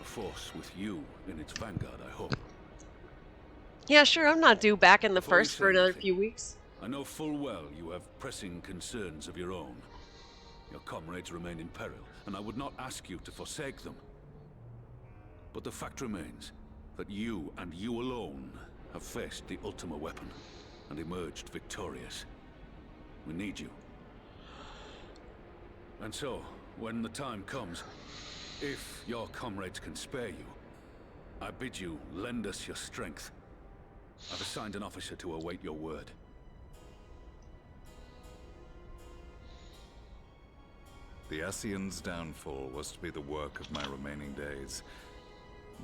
A force with you in its vanguard, I hope. Yeah, sure, I'm not due back in the Before you first say for another anything, few weeks. I know full well you have pressing concerns of your own. Your comrades remain in peril, and I would not ask you to forsake them. But the fact remains that you and you alone have faced the Ultima weapon and emerged victorious. We need you. And so, when the time comes, if your comrades can spare you, I bid you lend us your strength. I've assigned an officer to await your word. The Ascian's downfall was to be the work of my remaining days.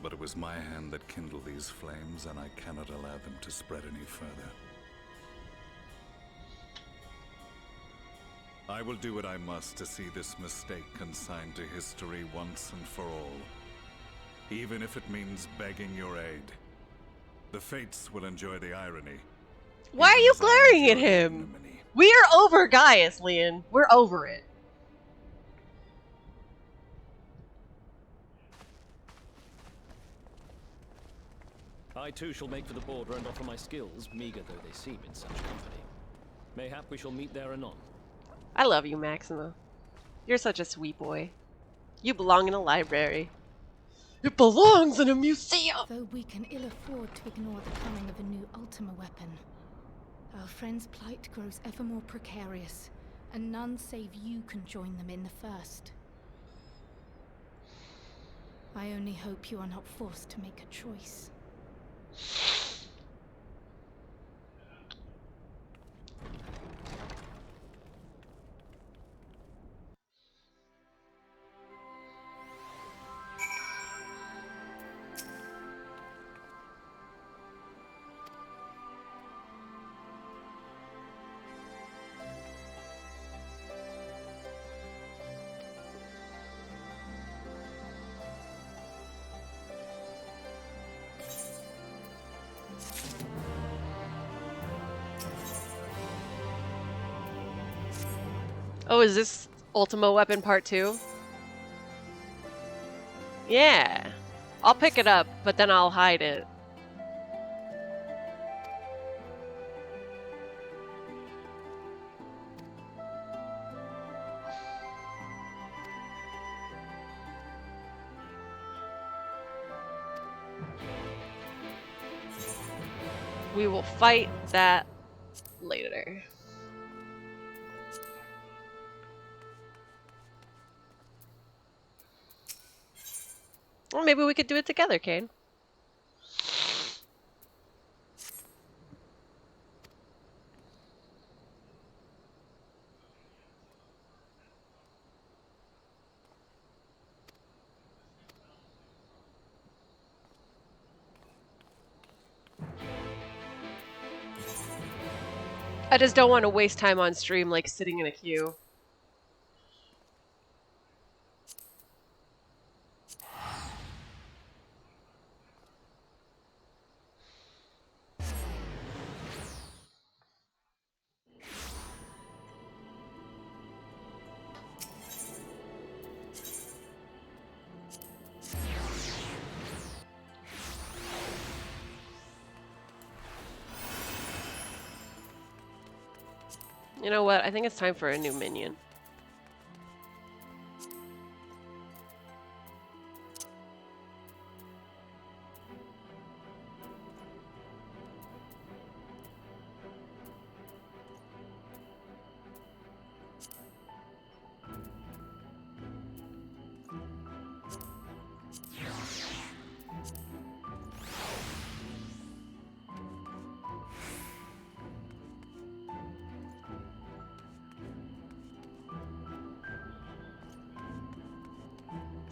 But it was my hand that kindled these flames, and I cannot allow them to spread any further. I will do what I must to see this mistake consigned to history once and for all. Even if it means begging your aid. The fates will enjoy the irony. Why are you glaring at him? We are over Gaius, Leon. We're over it. I too shall make for the border and offer my skills, meager though they seem in such company. Mayhap we shall meet there anon. I love you, Maxima. You're such a sweet boy. You belong in a library. It belongs in a museum! Though we can ill afford to ignore the coming of a new Ultima weapon, our friend's plight grows ever more precarious, and none save you can join them in the first. I only hope you are not forced to make a choice. Oh, is this Ultima Weapon Part 2? Yeah. I'll pick it up, but then I'll hide it. We will fight that later. Or maybe we could do it together, Kane. I just don't want to waste time on stream like sitting in a queue. You know what? I think it's time for a new minion.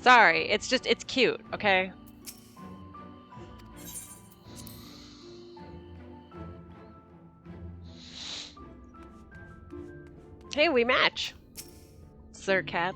Sorry, it's just, it's cute, okay? Hey, we match, Sir Cat.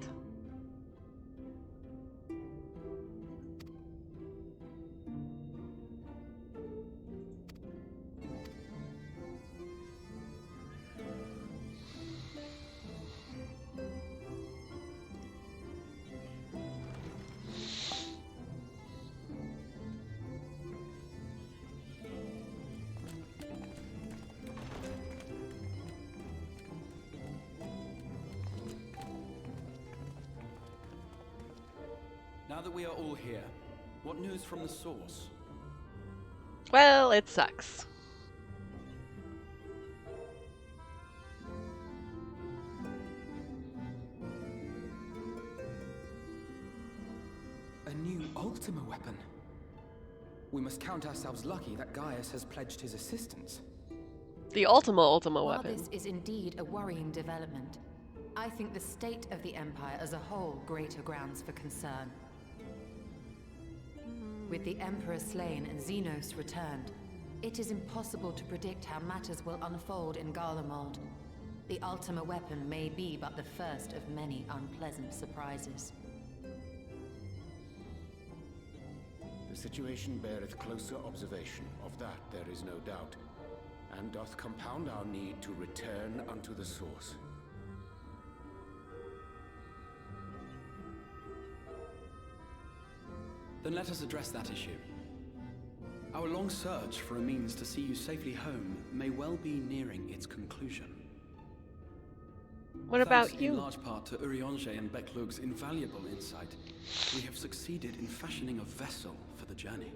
Now that we are all here, what news from the source? Well, it sucks. A new Ultima weapon. We must count ourselves lucky that Gaius has pledged his assistance. The Ultima While weapon. this is indeed a worrying development, I think the state of the Empire as a whole greater grounds for concern. With the Emperor slain and Xenos returned, it is impossible to predict how matters will unfold in Garlemald. The Ultima weapon may be but the first of many unpleasant surprises. The situation beareth closer observation, of that there is no doubt, and doth compound our need to return unto the source. Then let us address that issue. Our long search for a means to see you safely home may well be nearing its conclusion. What about Thanks you? in large part to Urianger and Beklug's invaluable insight, we have succeeded in fashioning a vessel for the journey.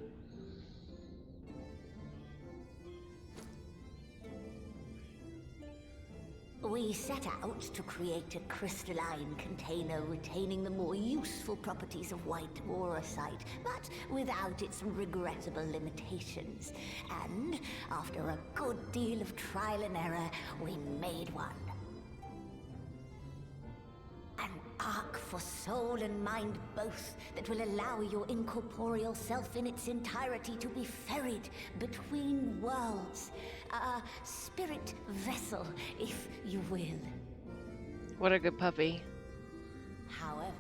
We set out to create a crystalline container retaining the more useful properties of white aurosite, but without its regrettable limitations. And after a good deal of trial and error, we made one. An ark for soul and mind both that will allow your incorporeal self in its entirety to be ferried between worlds. A spirit vessel, if you will. What a good puppy. However...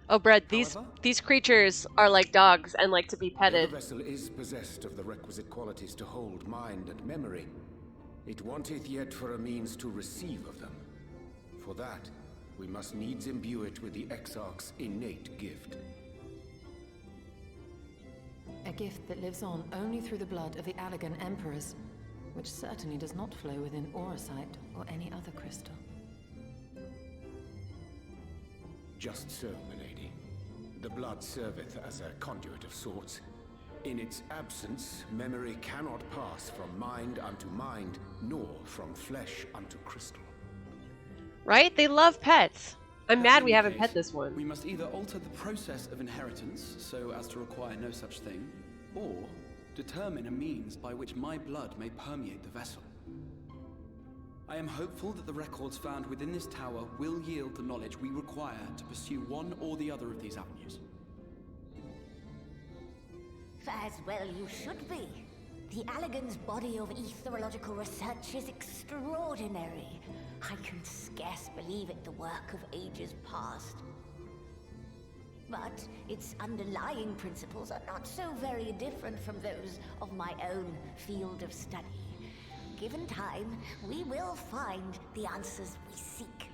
Oh, Brett, these creatures are like dogs and like to be The petted. vessel is possessed of the requisite qualities to hold mind and memory. It wanteth yet for a means to receive of them. For that, we must needs imbue it with the Exarch's innate gift. A gift that lives on only through the blood of the Allegan Emperors, which certainly does not flow within aurosite or any other crystal. Just so, milady. The blood serveth as a conduit of sorts. In its absence, memory cannot pass from mind unto mind, nor from flesh unto crystal. Right? They love pets. I'm That mad being we the haven't case, pet this one. We must either alter the process of inheritance so as to require no such thing, or determine a means by which my blood may permeate the vessel. I am hopeful that the records found within this tower will yield the knowledge we require to pursue one or the other of these avenues. As well you should be. The Allegan's body of etherological research is extraordinary. I can scarce believe it the work of ages past. But its underlying principles are not so very different from those of my own field of study. Given time, we will find the answers we seek.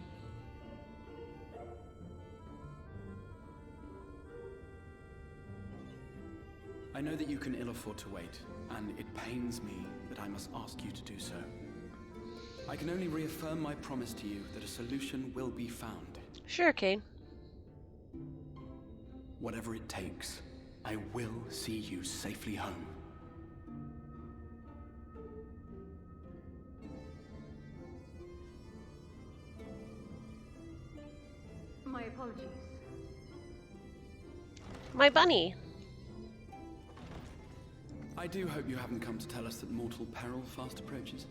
I know that you can ill afford to wait, and it pains me that I must ask you to do so. I can only reaffirm my promise to you that a solution will be found. Sure, Kane. Whatever it takes, I will see you safely home. My apologies. My bunny. I do hope you haven't come to tell us that mortal peril fast approaches.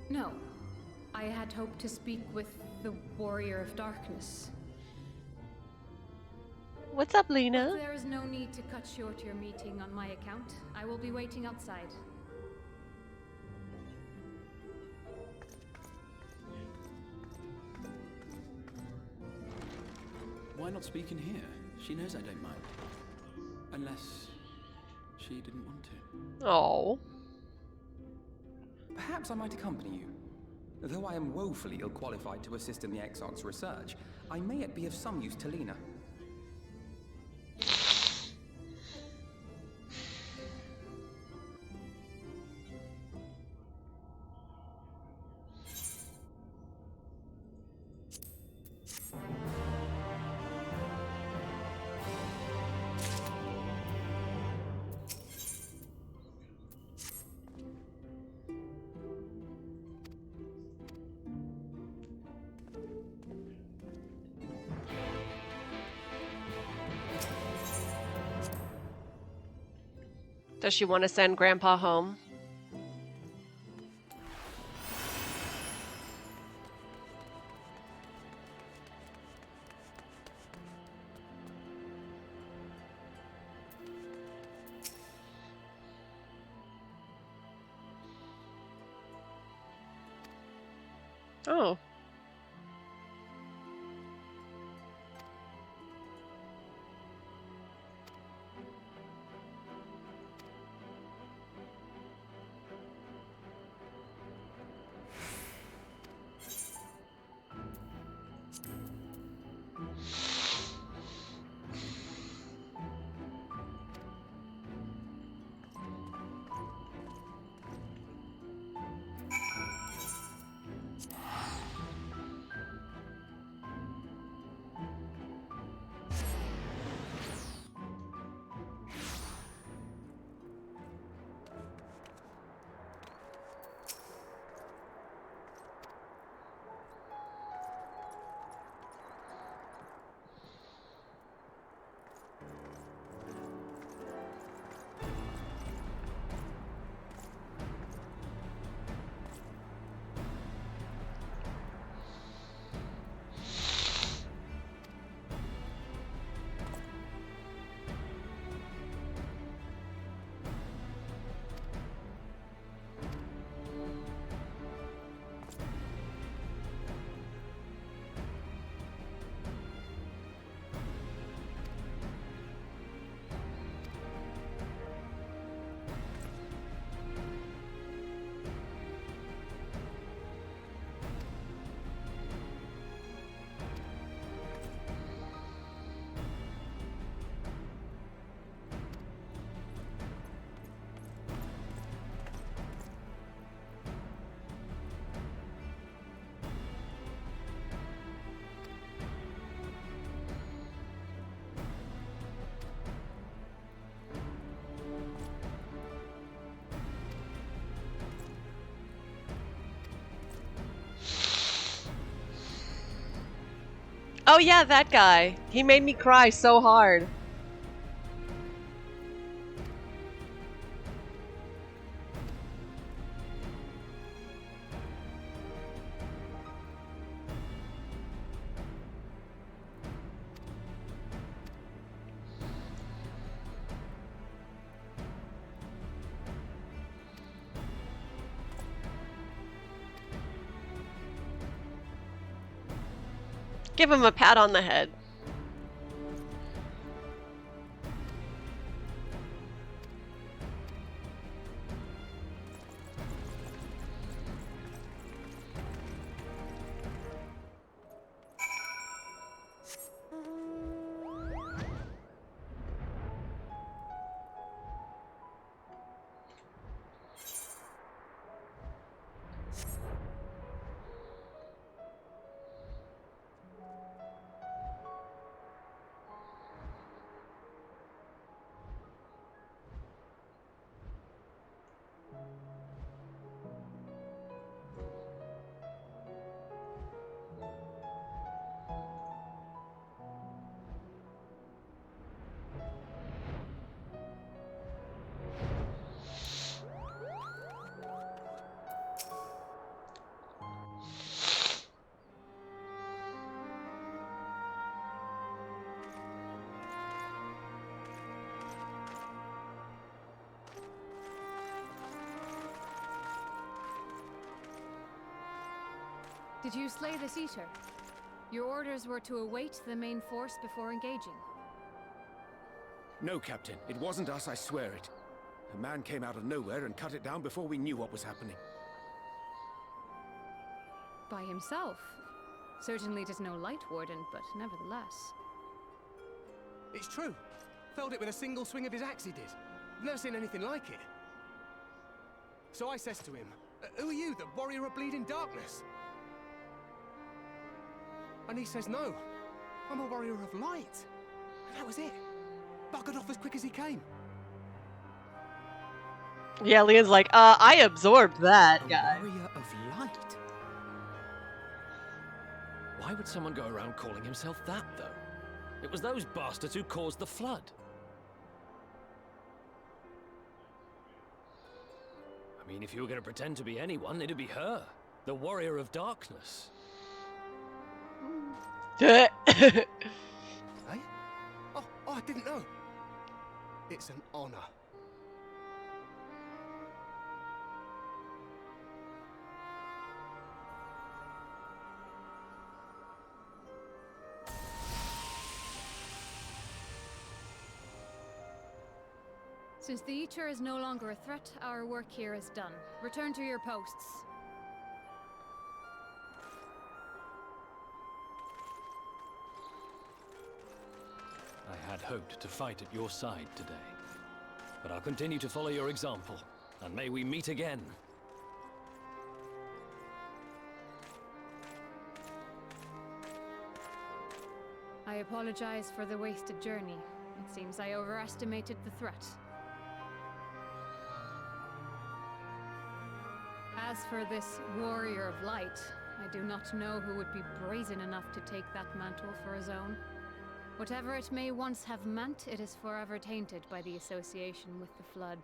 No. I had hoped to speak with the Warrior of Darkness. What's up, But Lena? there is no need to cut short your meeting on my account. I will be waiting outside. Why not speak in here? She knows I don't mind. Unless she didn't want to. Oh. Perhaps I might accompany you. Though I am woefully ill-qualified to assist in the Exarch's research, I may yet be of some use to Lena. Does she want to send Grandpa home? Oh. Oh yeah, that guy. He made me cry so hard. Give him a pat on the head. Did you slay this Eater? Your orders were to await the main force before engaging. No, Captain. It wasn't us, I swear it. A man came out of nowhere and cut it down before we knew what was happening. By himself? Certainly it is no light warden, but nevertheless. It's true. Felled it with a single swing of his axe, he did. I've never seen anything like it. So I says to him, who are you, the warrior of bleeding darkness? And he says, no, I'm a warrior of light. And that was it. Buggered off as quick as he came. Yeah, Leon's like, I absorbed that guy. Warrior of light? Why would someone go around calling himself that, though? It was those bastards who caused the flood. I mean, if you were going to pretend to be anyone, it'd be her. The warrior of darkness. Hey? Oh, I didn't know. It's an honor. Since the Eater is no longer a threat, our work here is done. Return to your posts. I had hoped to fight at your side today. But I'll continue to follow your example, and may we meet again. I apologize for the wasted journey. It seems I overestimated the threat. As for this warrior of light, I do not know who would be brazen enough to take that mantle for his own. Whatever it may once have meant, it is forever tainted by the association with the Flood.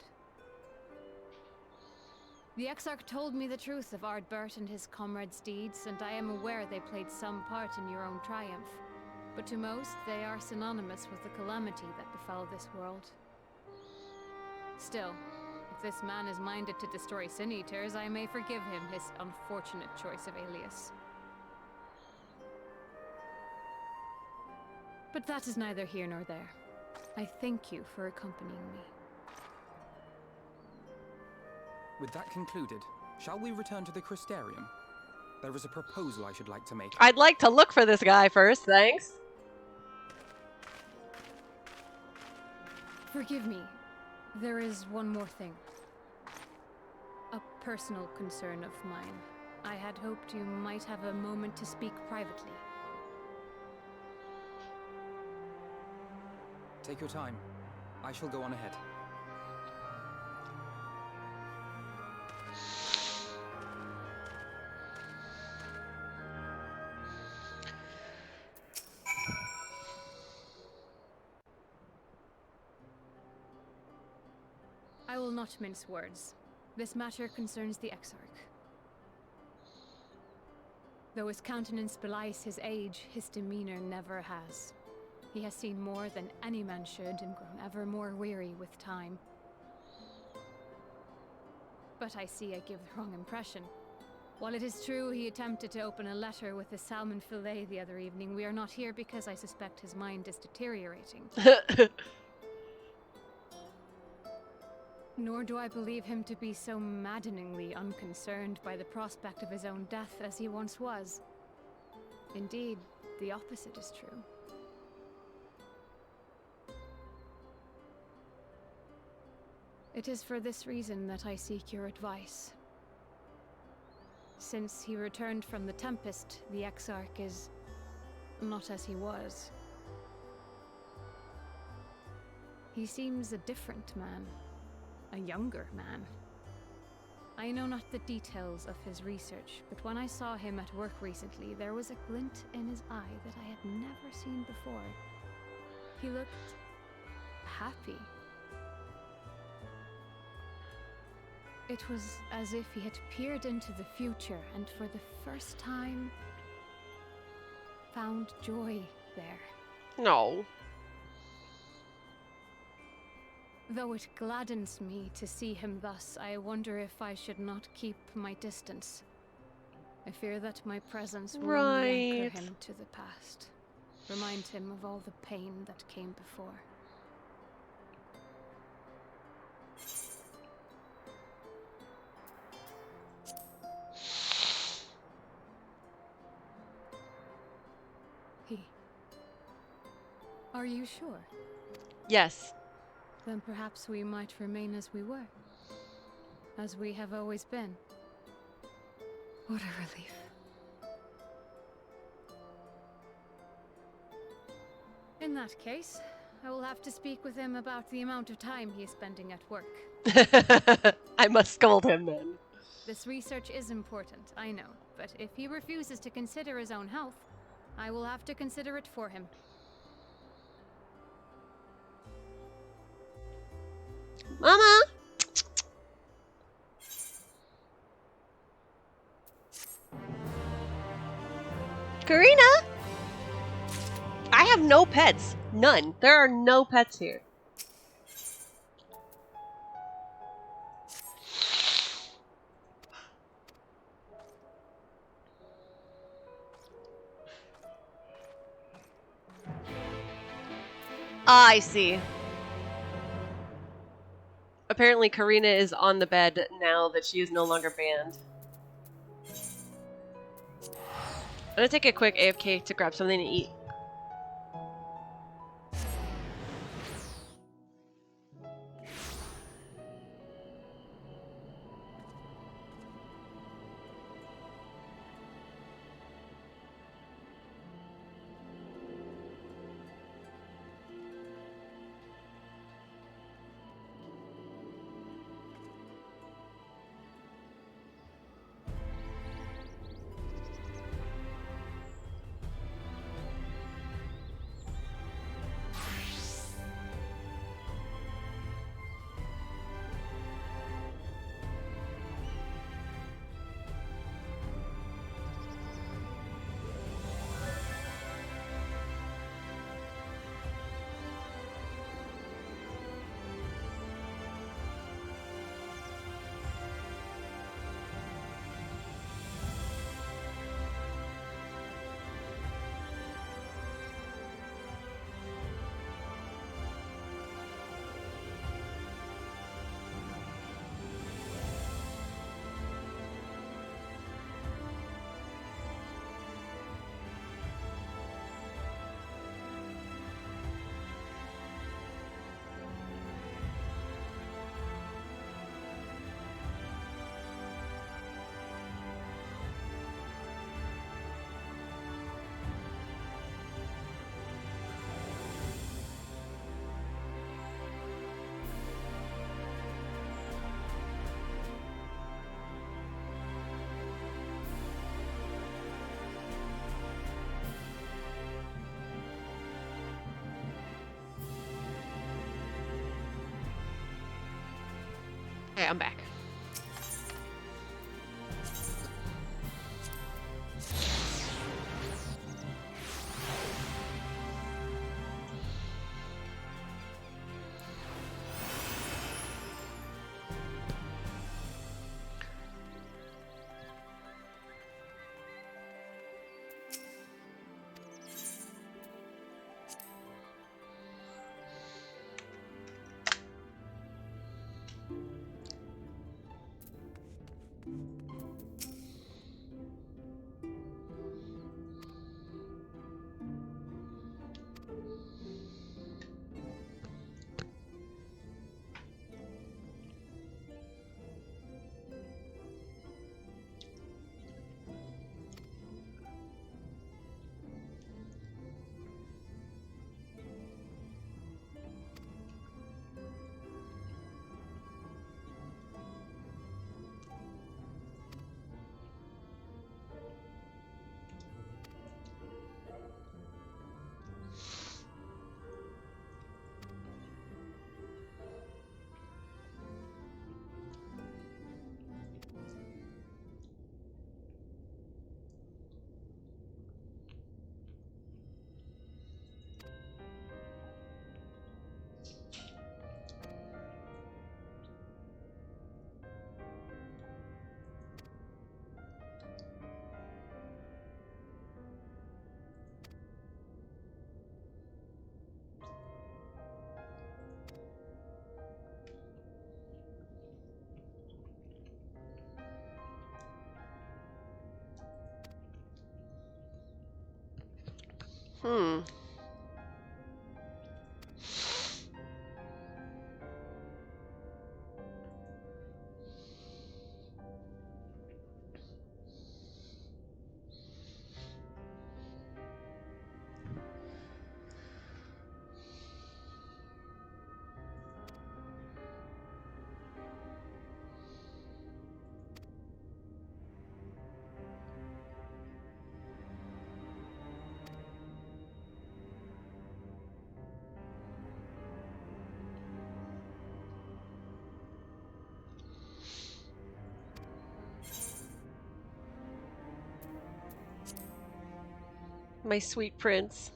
The Exarch told me the truth of Ardbert and his comrades' deeds, and I am aware they played some part in your own triumph. But to most, they are synonymous with the calamity that befell this world. Still, if this man is minded to destroy Sin Eaters, I may forgive him his unfortunate choice of alias. But that is neither here nor there. I thank you for accompanying me. With that concluded, shall we return to the Crystarium? There is a proposal I should like to make. I'd like to look for this guy first, thanks. Forgive me. There is one more thing. A personal concern of mine. I had hoped you might have a moment to speak privately. Take your time. I shall go on ahead. I will not mince words. This matter concerns the Exarch. Though his countenance belies his age, his demeanor never has. He has seen more than any man should and grown ever more weary with time. But I see I give the wrong impression. While it is true he attempted to open a letter with a salmon fillet the other evening, we are not here because I suspect his mind is deteriorating. Nor do I believe him to be so maddeningly unconcerned by the prospect of his own death as he once was. Indeed, the opposite is true. It is for this reason that I seek your advice. Since he returned from the Tempest, the Exarch is not as he was. He seems a different man. A younger man. I know not the details of his research, but when I saw him at work recently, there was a glint in his eye that I had never seen before. He looked happy. It was as if he had peered into the future and for the first time found joy there. No. Though it gladdens me to see him thus, I wonder if I should not keep my distance. I fear that my presence will only anchor Right. him to the past. Remind him of all the pain that came before. Are you sure? Yes. Then perhaps we might remain as we were. As we have always been. What a relief. In that case, I will have to speak with him about the amount of time he is spending at work. I must scold him then. This research is important, I know, but if he refuses to consider his own health, I will have to consider it for him. Mama! Karina! I have no pets. None. There are no pets here. I see. Apparently Karina is on the bed now that she is no longer banned. I'm gonna take a quick AFK to grab something to eat. Okay, I'm back. Hmm. My sweet prince.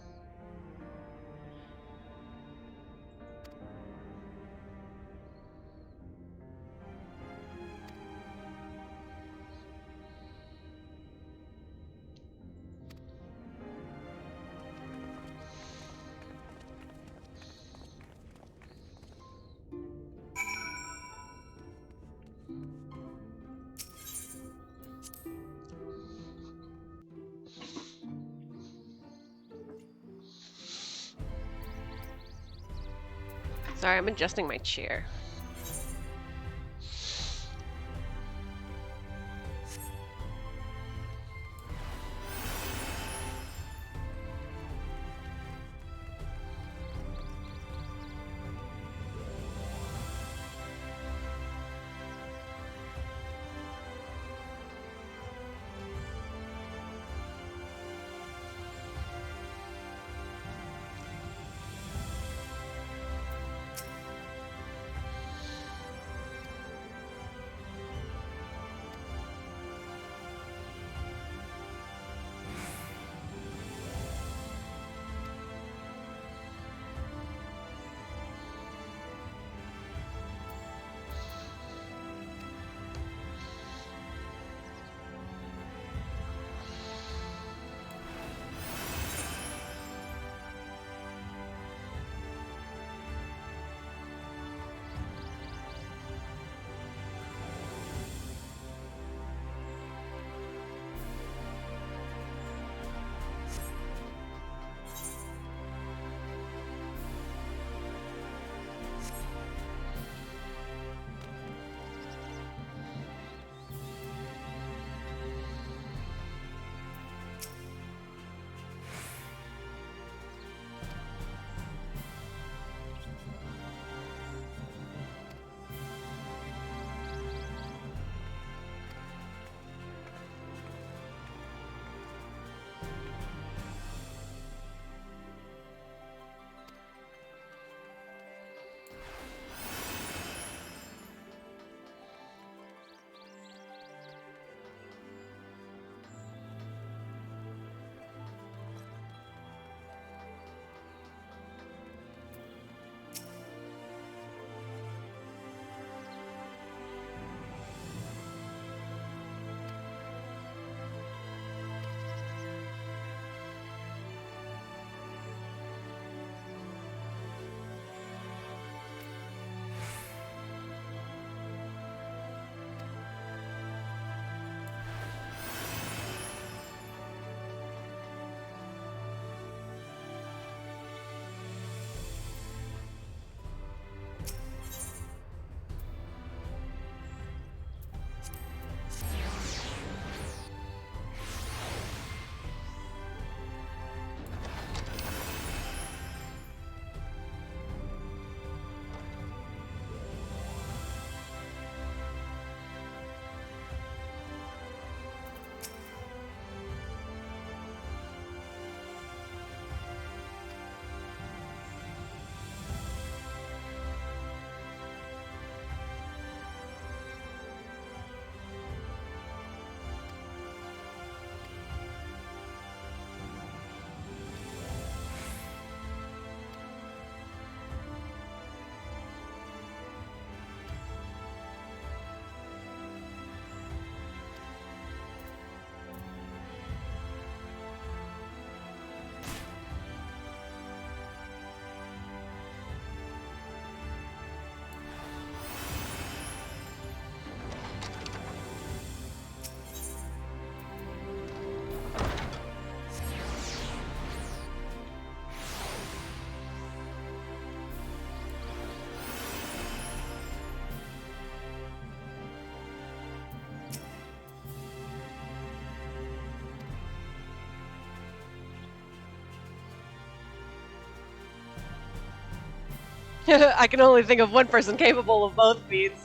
Sorry, I'm adjusting my chair. I can only think of one person capable of both feats.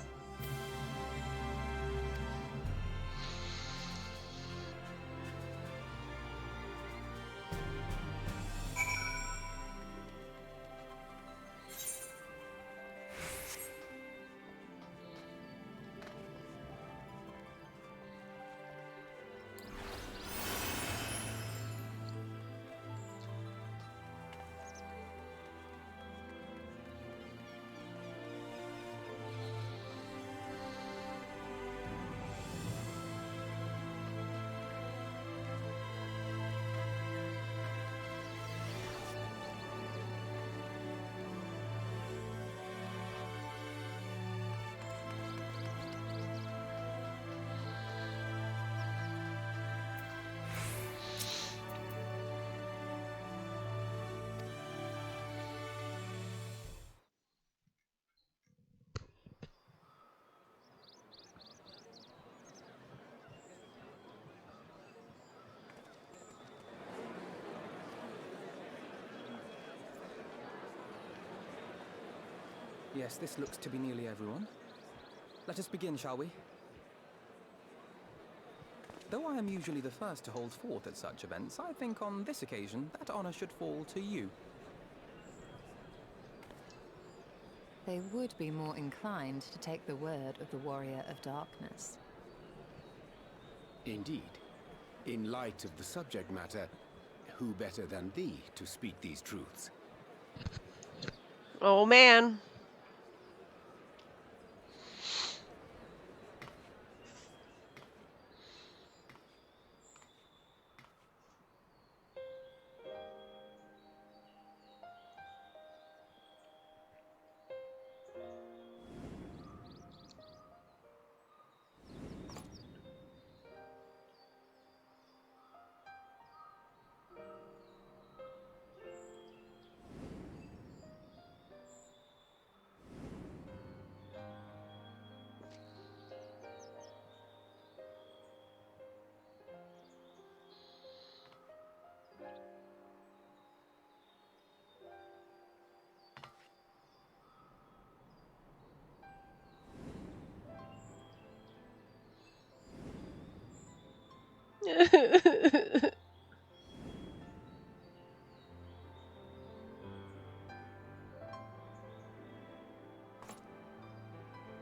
Yes, this looks to be nearly everyone. Let us begin, shall we? Though I am usually the first to hold forth at such events, I think on this occasion that honor should fall to you. They would be more inclined to take the word of the Warrior of Darkness. Indeed. In light of the subject matter, who better than thee to speak these truths? Oh man.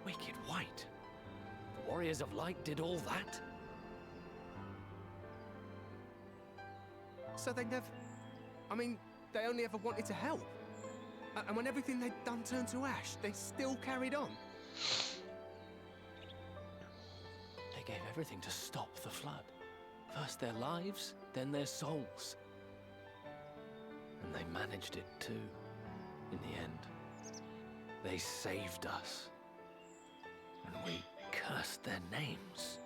Wicked White. The Warriors of Light did all that? So they never... I mean, they only ever wanted to help. And when everything they'd done turned to ash, they still carried on. They gave everything to stop the flood. First their lives, then their souls. And they managed it too, in the end. They saved us. And we cursed their names.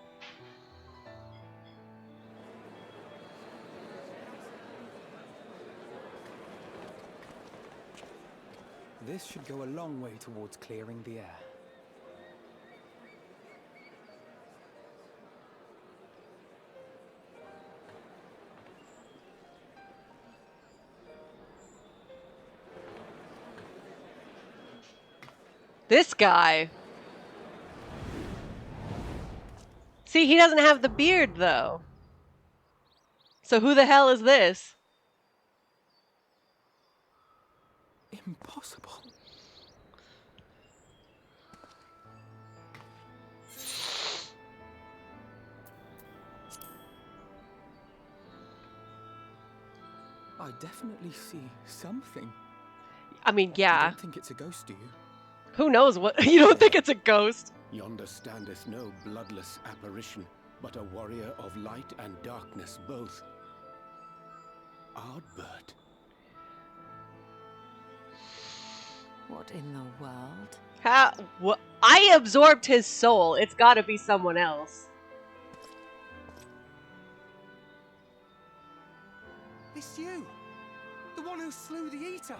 This should go a long way towards clearing the air. This guy. See, he doesn't have the beard, though. So who the hell is this? Impossible. I definitely see something. I mean, yeah. You don't think it's a ghost, do you? Who knows what? You don't think it's a ghost? Yonder standeth no bloodless apparition, but a warrior of light and darkness both. Ardbert. What in the world? How? What? I absorbed his soul. It's got to be someone else. It's you! The one who slew the Eater!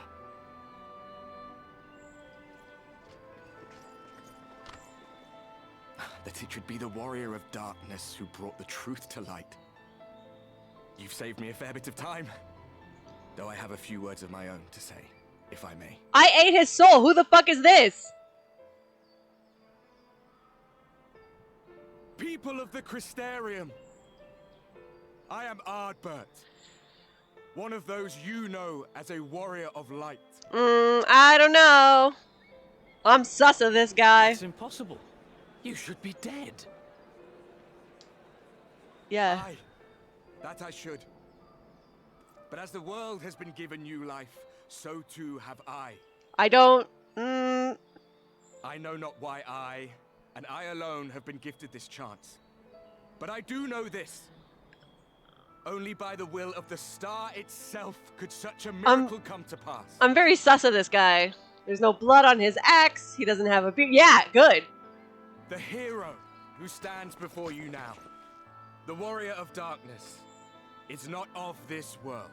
That it should be the Warrior of Darkness who brought the truth to light. You've saved me a fair bit of time. Though I have a few words of my own to say. if I may. I ate his soul. Who the fuck is this? People of the Crystarium, I am Ardbert, one of those you know as a warrior of light. I don't know. I'm sus of this guy. It's impossible. You should be dead. Yeah. Aye, that I should. But as the world has been given new life, so too have I. I don't... I know not why I, and I alone, have been gifted this chance. But I do know this. Only by the will of the star itself could such a miracle come to pass. I'm very sus of this guy. There's no blood on his axe. He doesn't have a beard. Yeah, good. The hero who stands before you now, the warrior of darkness, is not of this world.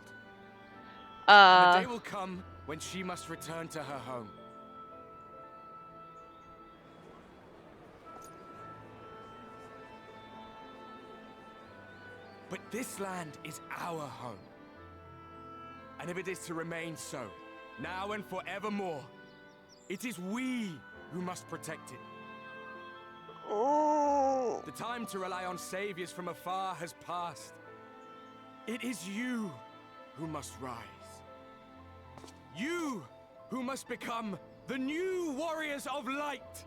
And the day will come when she must return to her home. But this land is our home. And if it is to remain so, now and forevermore, it is we who must protect it. The time to rely on saviors from afar has passed. It is you who must rise. You who must become the new warriors of light.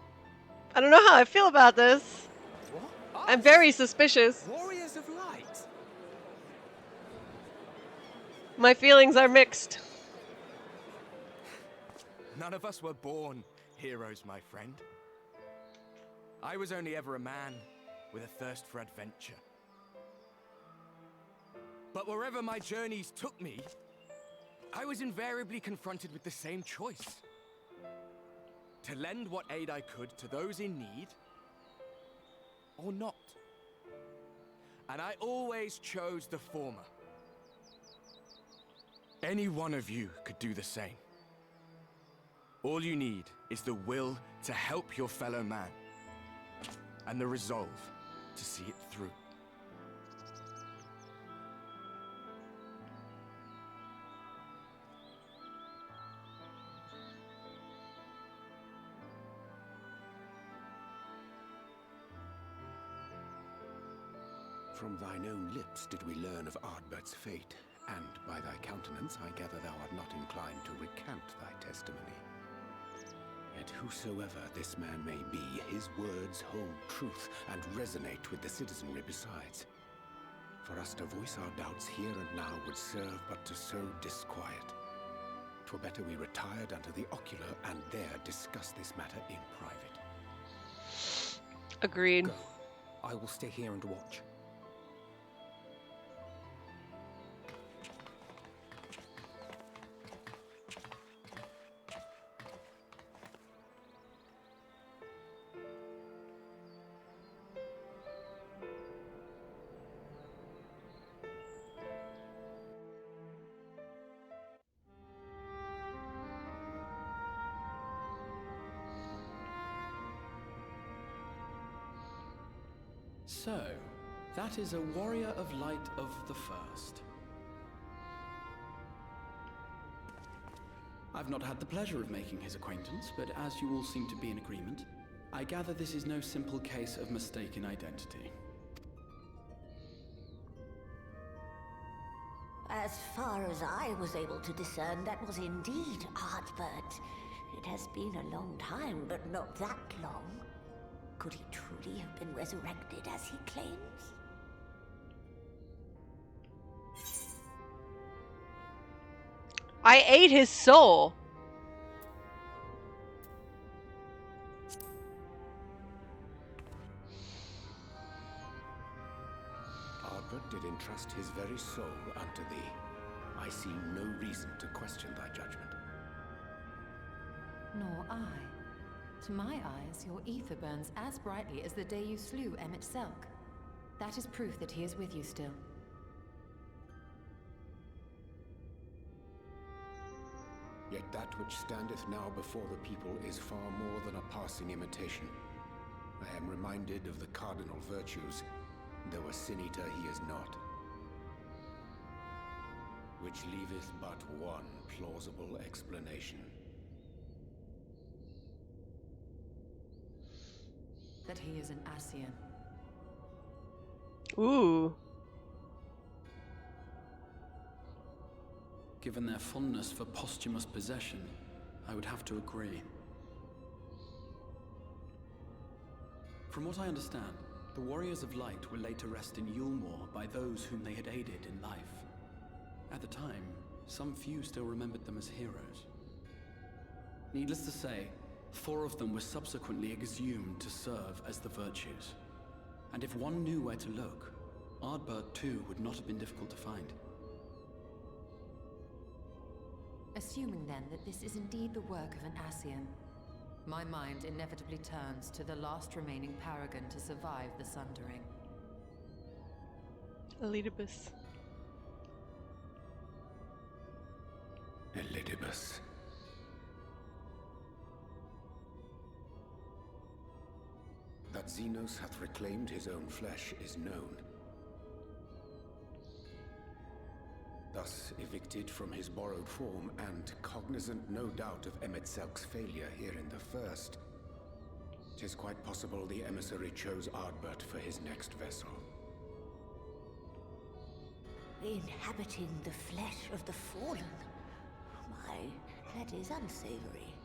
I don't know how I feel about this. What? I'm very suspicious. Warriors of light? My feelings are mixed. None of us were born heroes, my friend. I was only ever a man with a thirst for adventure. But wherever my journeys took me, I was invariably confronted with the same choice. To lend what aid I could to those in need, or not. And I always chose the former. Any one of you could do the same. All you need is the will to help your fellow man, and the resolve to see it through. From thine own lips did we learn of Ardbert's fate, and by thy countenance I gather thou art not inclined to recant thy testimony. Yet whosoever this man may be, his words hold truth and resonate with the citizenry besides. For us to voice our doubts here and now would serve but to sow disquiet. 'Twere better we retired unto the ocular and there discuss this matter in private. Agreed. Go. I will stay here and watch. So, that is a warrior of light of the first. I've not had the pleasure of making his acquaintance, but as you all seem to be in agreement, I gather this is no simple case of mistaken identity. As far as I was able to discern, that was indeed Ardbert. It has been a long time, but not that long. Could he truly have been resurrected as he claims? I ate his soul. Ardbert did entrust his very soul unto thee. I see no reason to question thy judgment. Nor I. To my eyes, your ether burns as brightly as the day you slew Emmett Selk. That is proof that he is with you still. Yet that which standeth now before the people is far more than a passing imitation. I am reminded of the cardinal virtues, though a sin-eater he is not. which leaveth but one plausible explanation. That he is an Ascian. Ooh. Given their fondness for posthumous possession, I would have to agree. From what I understand, the Warriors of Light were laid to rest in Yulmore by those whom they had aided in life. At the time, some few still remembered them as heroes. Needless to say, 4 of them were subsequently exhumed to serve as the Virtues. And if one knew where to look, Ardbert too would not have been difficult to find. Assuming then that this is indeed the work of an Ascian, my mind inevitably turns to the last remaining paragon to survive the Sundering. Elidibus. Elidibus. That Xenos hath reclaimed his own flesh is known. Thus evicted from his borrowed form, and cognizant no doubt of Emet-Selk's failure here in the First, 'tis quite possible the emissary chose Ardbert for his next vessel. Inhabiting the flesh of the fallen? My, that is unsavory.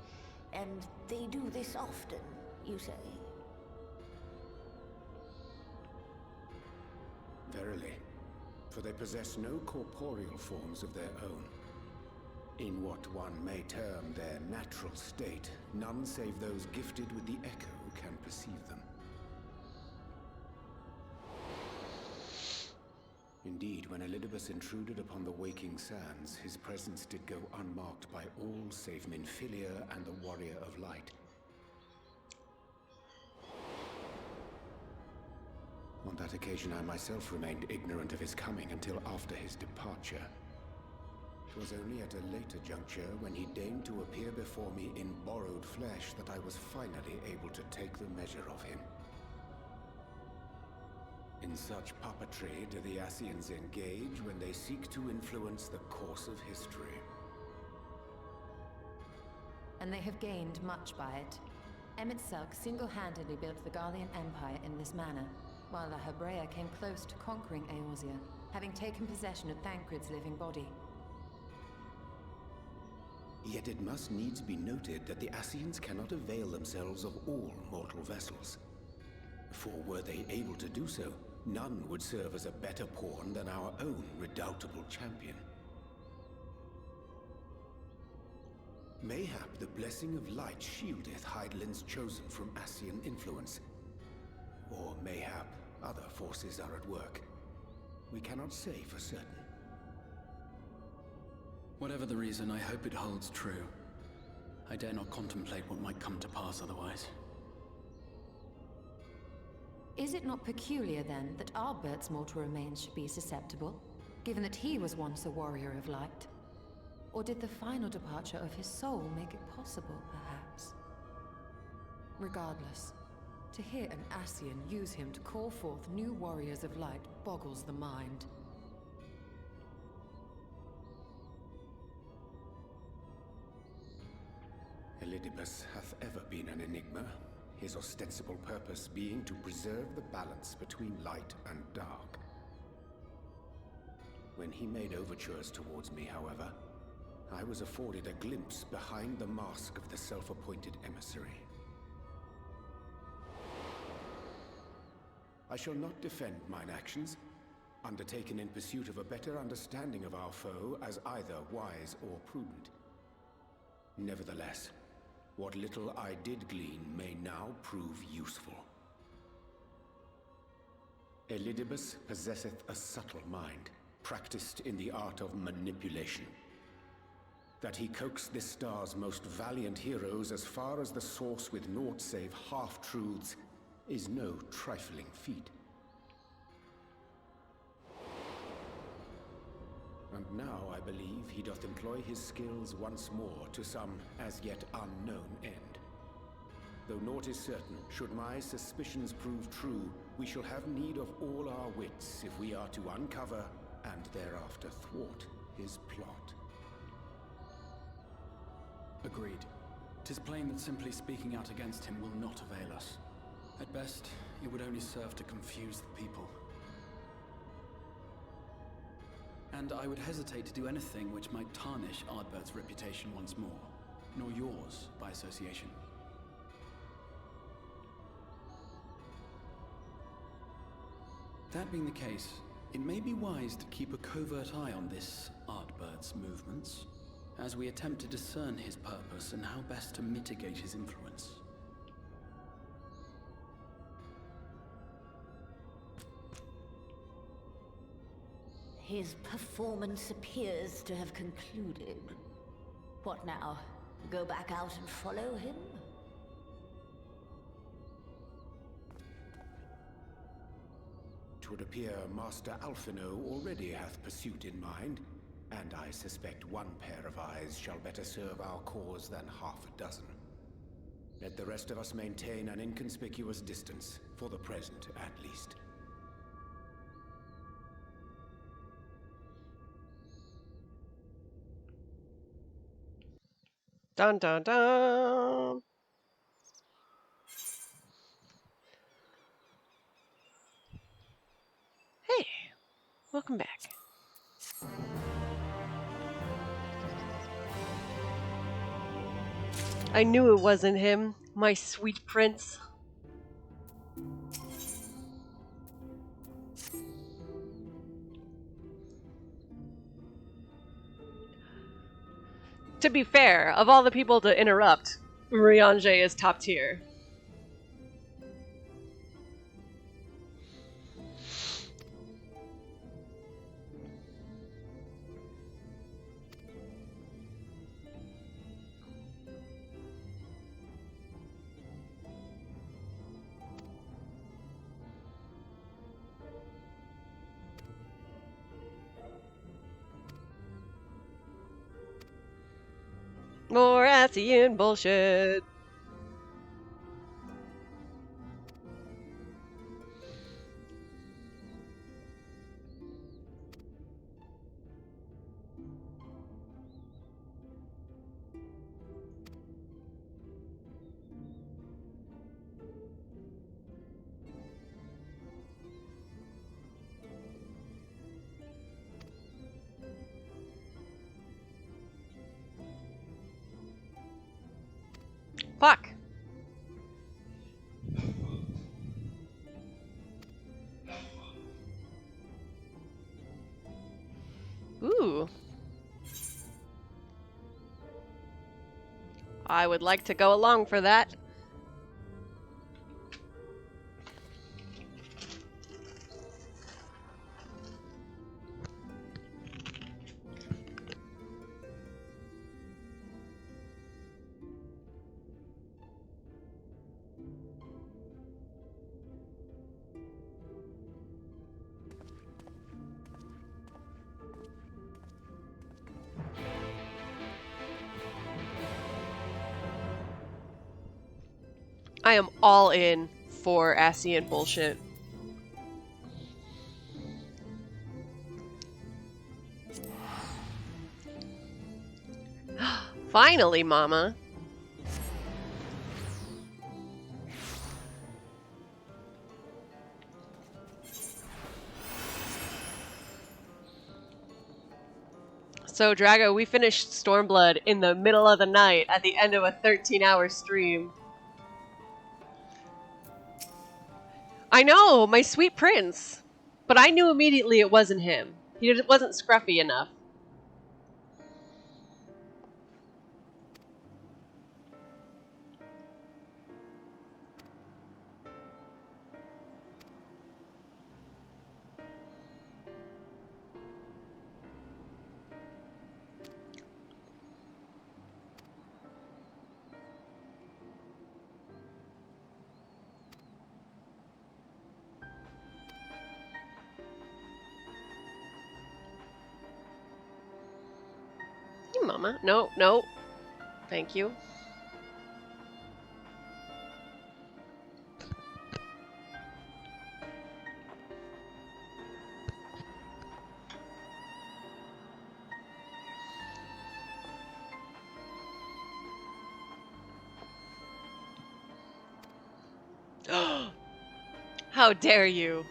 And they do this often, you say? Verily, for they possess no corporeal forms of their own. In what one may term their natural state, none save those gifted with the echo can perceive them. Indeed, when Elidibus intruded upon the waking sands, his presence did go unmarked by all save Minfilia and the Warrior of Light. On that occasion, I myself remained ignorant of his coming until after his departure. It was only at a later juncture, when he deigned to appear before me in borrowed flesh, that I was finally able to take the measure of him. In such puppetry do the Ascians engage when they seek to influence the course of history. And they have gained much by it. Emet-Selk single-handedly built the Garlean Empire in this manner, while La Hebrea came close to conquering Eorzea, having taken possession of Thancred's living body. Yet it must needs be noted that the Ascians cannot avail themselves of all mortal vessels. For were they able to do so, none would serve as a better pawn than our own redoubtable champion. Mayhap the blessing of light shieldeth Hydaelyn's chosen from Ascian influence. Or mayhap other forces are at work. We cannot say for certain. Whatever the reason, I hope it holds true. I dare not contemplate what might come to pass otherwise. Is it not peculiar, then, that Ardbert's mortal remains should be susceptible, given that he was once a warrior of light? Or did the final departure of his soul make it possible, perhaps? Regardless, to hear an Ascian use him to call forth new warriors of light boggles the mind. Elidibus hath ever been an enigma, his ostensible purpose being to preserve the balance between light and dark. When he made overtures towards me, however, I was afforded a glimpse behind the mask of the self-appointed emissary. I shall not defend mine actions, undertaken in pursuit of a better understanding of our foe as either wise or prudent. Nevertheless, what little I did glean may now prove useful. Elidibus possesseth a subtle mind, practiced in the art of manipulation. That he coaxed this star's most valiant heroes as far as the source with naught save half-truths is no trifling feat. And now I believe he doth employ his skills once more to some as yet unknown end. Though naught is certain, should my suspicions prove true, we shall have need of all our wits if we are to uncover and thereafter thwart his plot. Agreed. 'Tis plain that simply speaking out against him will not avail us. At best, it would only serve to confuse the people. And I would hesitate to do anything which might tarnish Ardbert's reputation once more, nor yours by association. That being the case, it may be wise to keep a covert eye on this Ardbert's movements, as we attempt to discern his purpose and how best to mitigate his influence. His performance appears to have concluded. What now? Go back out and follow him? Twould appear Master Alphino already hath pursuit in mind, and I suspect one pair of eyes shall better serve our cause than half a dozen. Let the rest of us maintain an inconspicuous distance, for the present at least. Dun dun dun! Hey, welcome back. I knew it wasn't him, my sweet prince. To be fair, of all the people to interrupt, Urianger is top tier. More Asian bullshit. Fuck. Ooh. I would like to go along for that. I am all in for ASEAN bullshit. Finally, Mama. So, Drago, we finished Stormblood in the middle of the night at the end of a 13-hour stream. I know, my sweet prince. But I knew immediately it wasn't him. He wasn't scruffy enough. Mama. No, no. Thank you. How dare you?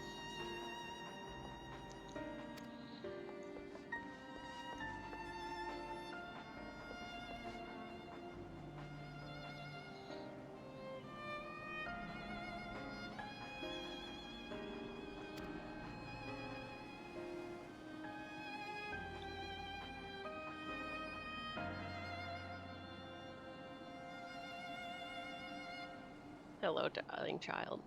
Hello, darling child.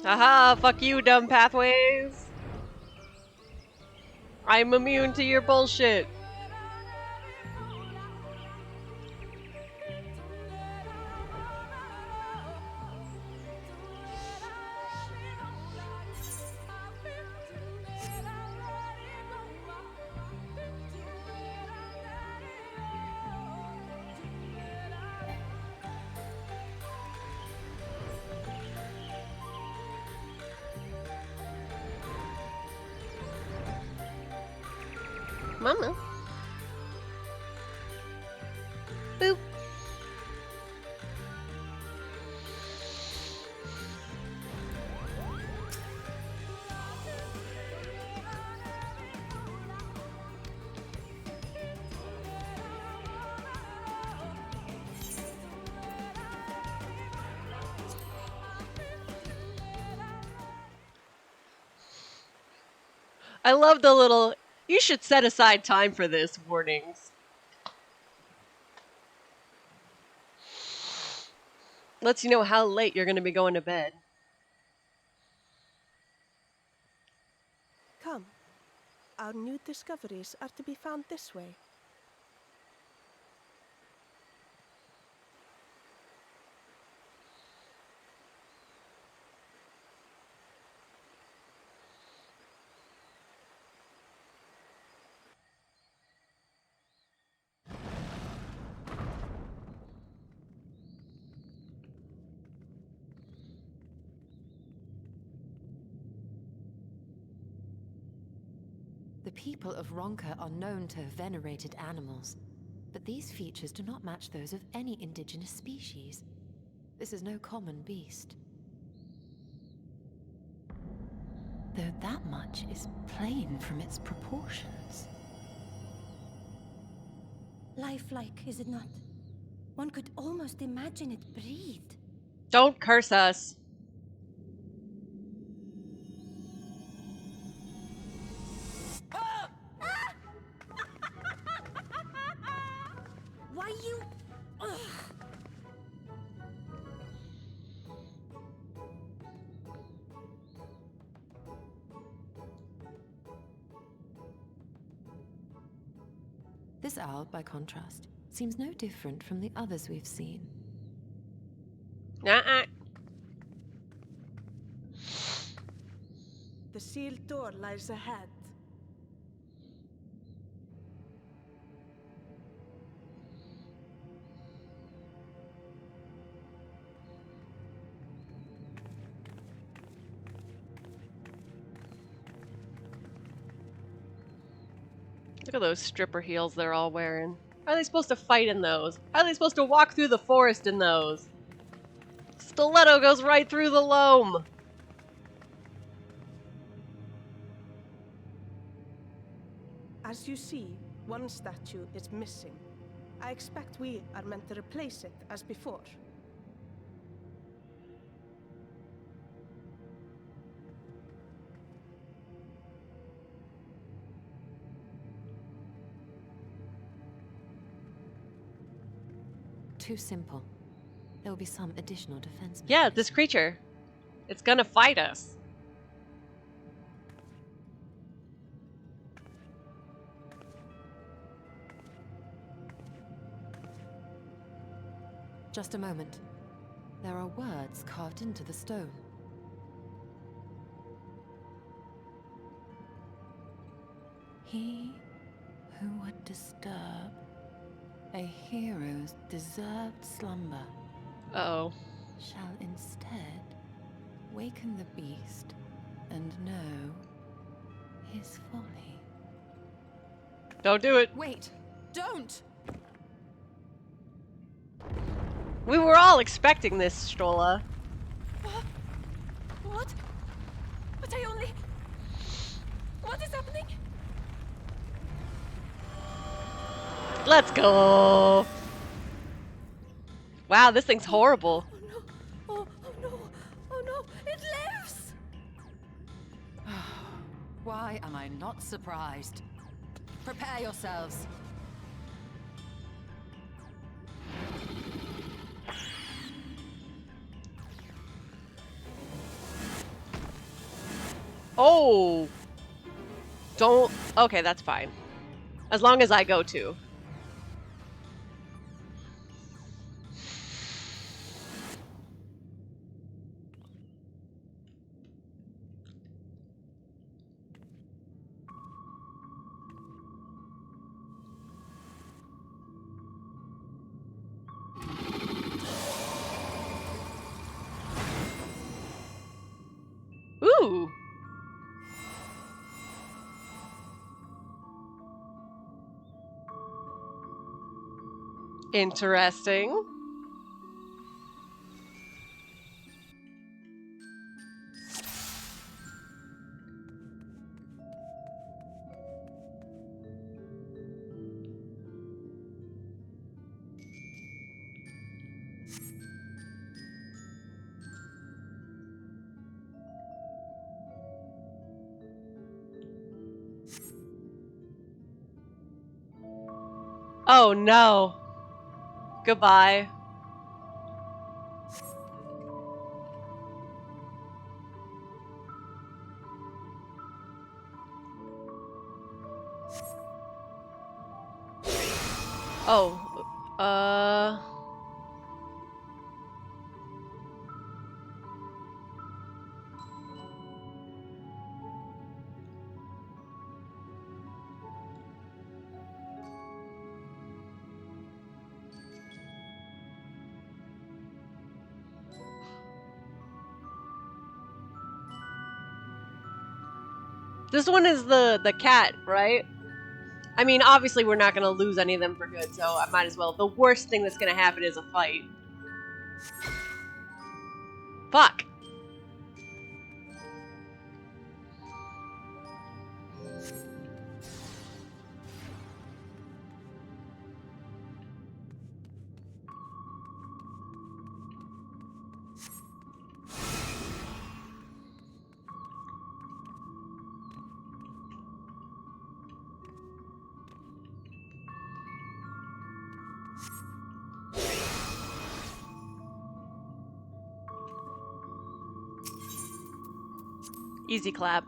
Haha, fuck you, dumb pathways. I'm immune to your bullshit. Mama. Boop. I love the little, you should set aside time for this warnings. Lets you know how late you're going to be going to bed. Come. Our new discoveries are to be found this way. The people of Ronka are known to have venerated animals, but these features do not match those of any indigenous species. This is no common beast. Though that much is plain from its proportions. Lifelike, is it not? One could almost imagine it breathed. Don't curse us. Why you... Ugh. This owl, by contrast, seems no different from the others we've seen. Uh-uh. The sealed door lies ahead. Look at those stripper heels they're all wearing. How are they supposed to fight in those? How are they supposed to walk through the forest in those? Stiletto goes right through the loam. As you see, one statue is missing. I expect we are meant to replace it as before. Too simple. There will be some additional defense. Yeah, this creature. It's gonna fight us. Just a moment. There are words carved into the stone. He who would disturb a hero's deserved slumber Uh-oh. shall instead waken the beast and know his folly. Don't do it. Wait! Don't! We were all expecting this, Stola. What? But I only... What is happening? Let's go. Wow, this thing's horrible. Oh no! Oh no! It lives! Why am I not surprised? Prepare yourselves. Oh! Don't... Okay, that's fine. As long as I go too. Ooh! Interesting. Oh no. Goodbye. Oh, this one is the cat, right? I mean, obviously we're not gonna lose any of them for good, so I might as well. The worst thing that's gonna happen is a fight. Fuck. Easy clap.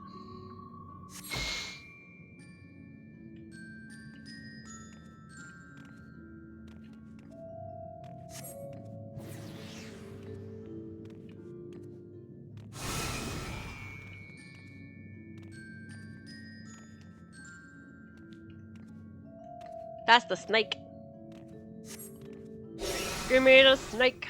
That's the snake. Give me the snake.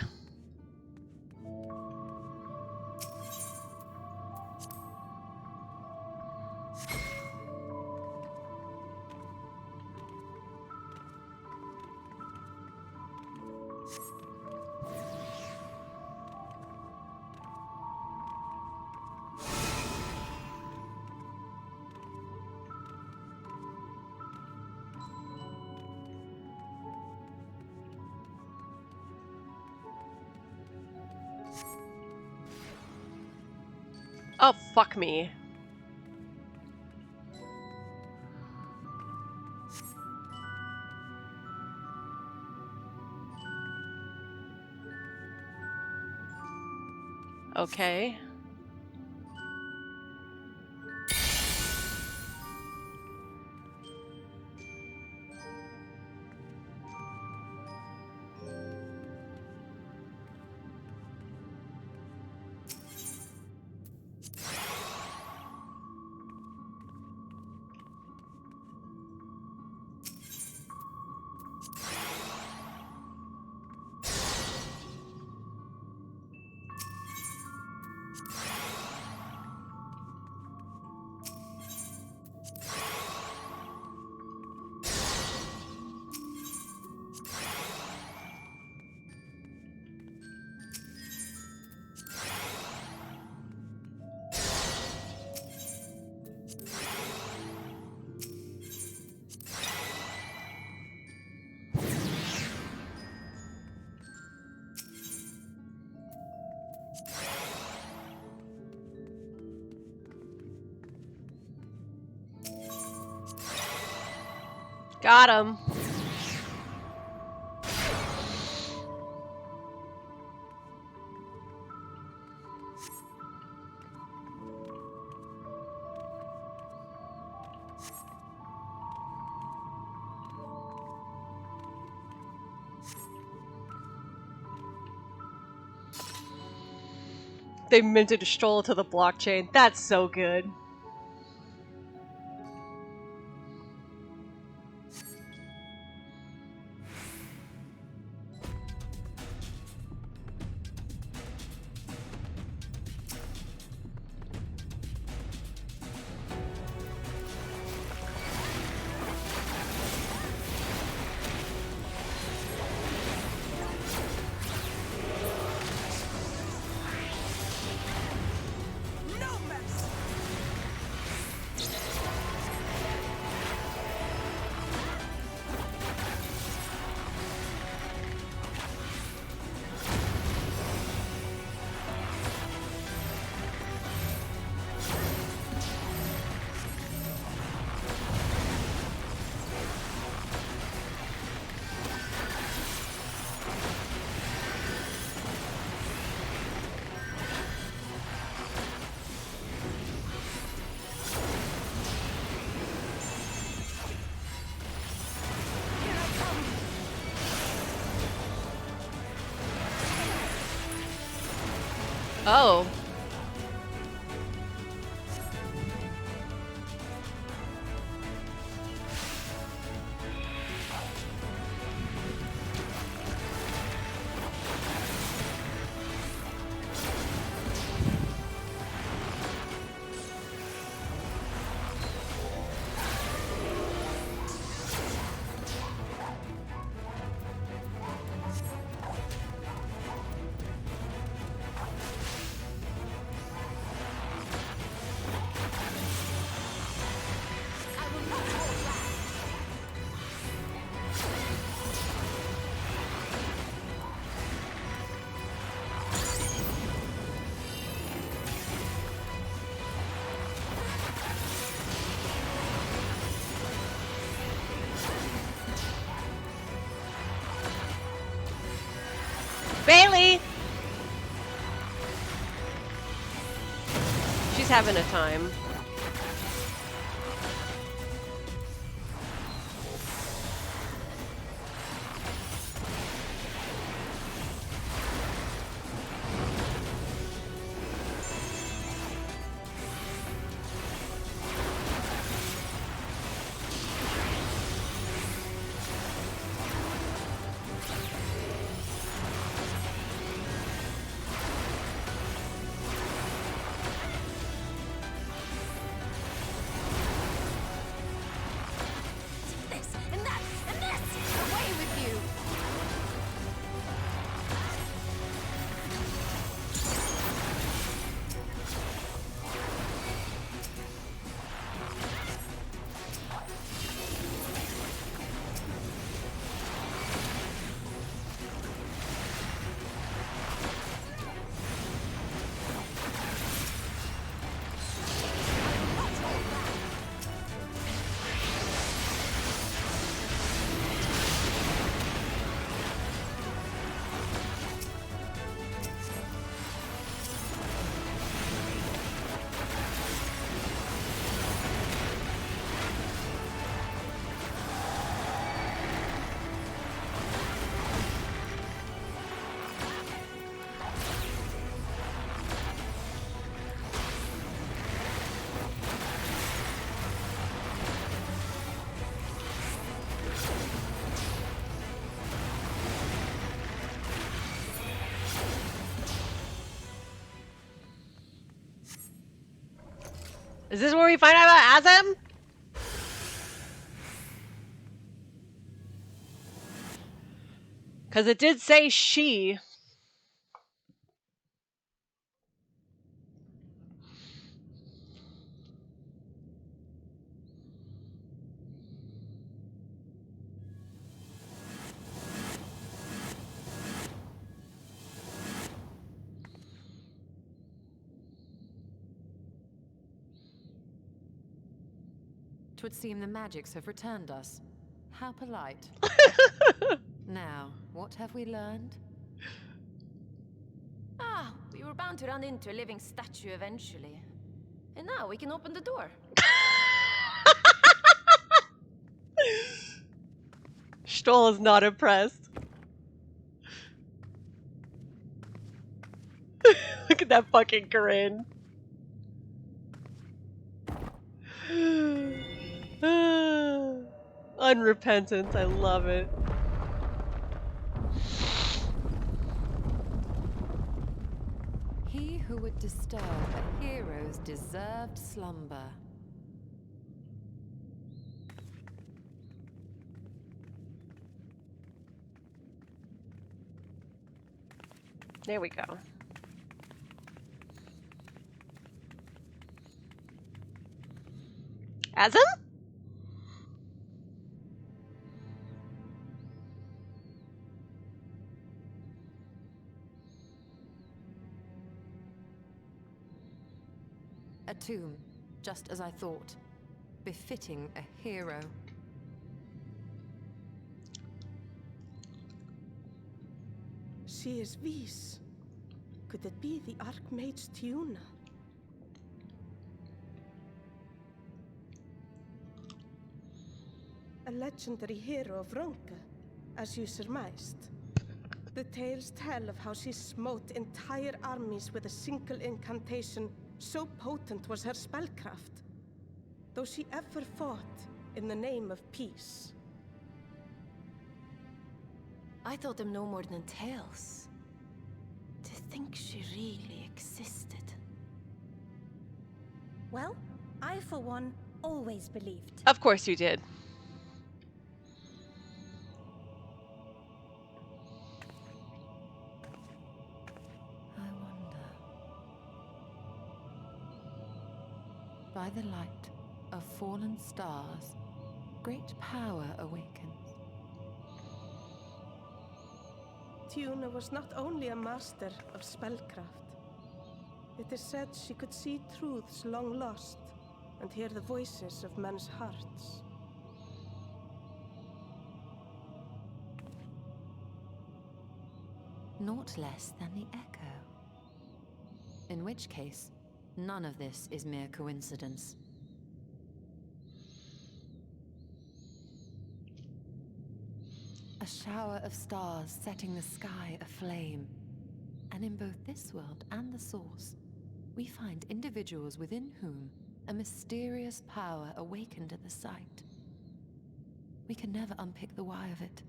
Oh, fuck me. Okay. Got him. They minted a stroll to the blockchain. That's so good. Oh. Bailey! She's having a time. Is this where we find out about Azem? Because it did say she. Twould seem the magics have returned us. How polite. Now, what have we learned? Ah, we were bound to run into a living statue eventually. And now we can open the door. Stoll is not impressed. Look at that fucking grin. Unrepentant, I love it. He who would disturb a hero's deserved slumber. There we go. As him? A tomb, just as I thought. Befitting a hero. She is Vis. Could it be the Archmage Tiuna? A legendary hero of Ronka, as you surmised. The tales tell of how she smote entire armies with a single incantation, so potent was her spellcraft. Though she ever fought in the name of peace. I thought them no more than tales. To think she really existed. Well, I for one always believed. Of course you did. I wonder. By the light of fallen stars, great power awakens. Tiuna was not only a master of spellcraft. It is said she could see truths long lost and hear the voices of men's hearts. Naught less than the echo. In which case, none of this is mere coincidence. A shower of stars setting the sky aflame. And in both this world and the Source, we find individuals within whom a mysterious power awakened at the sight. We can never unpick the why of it.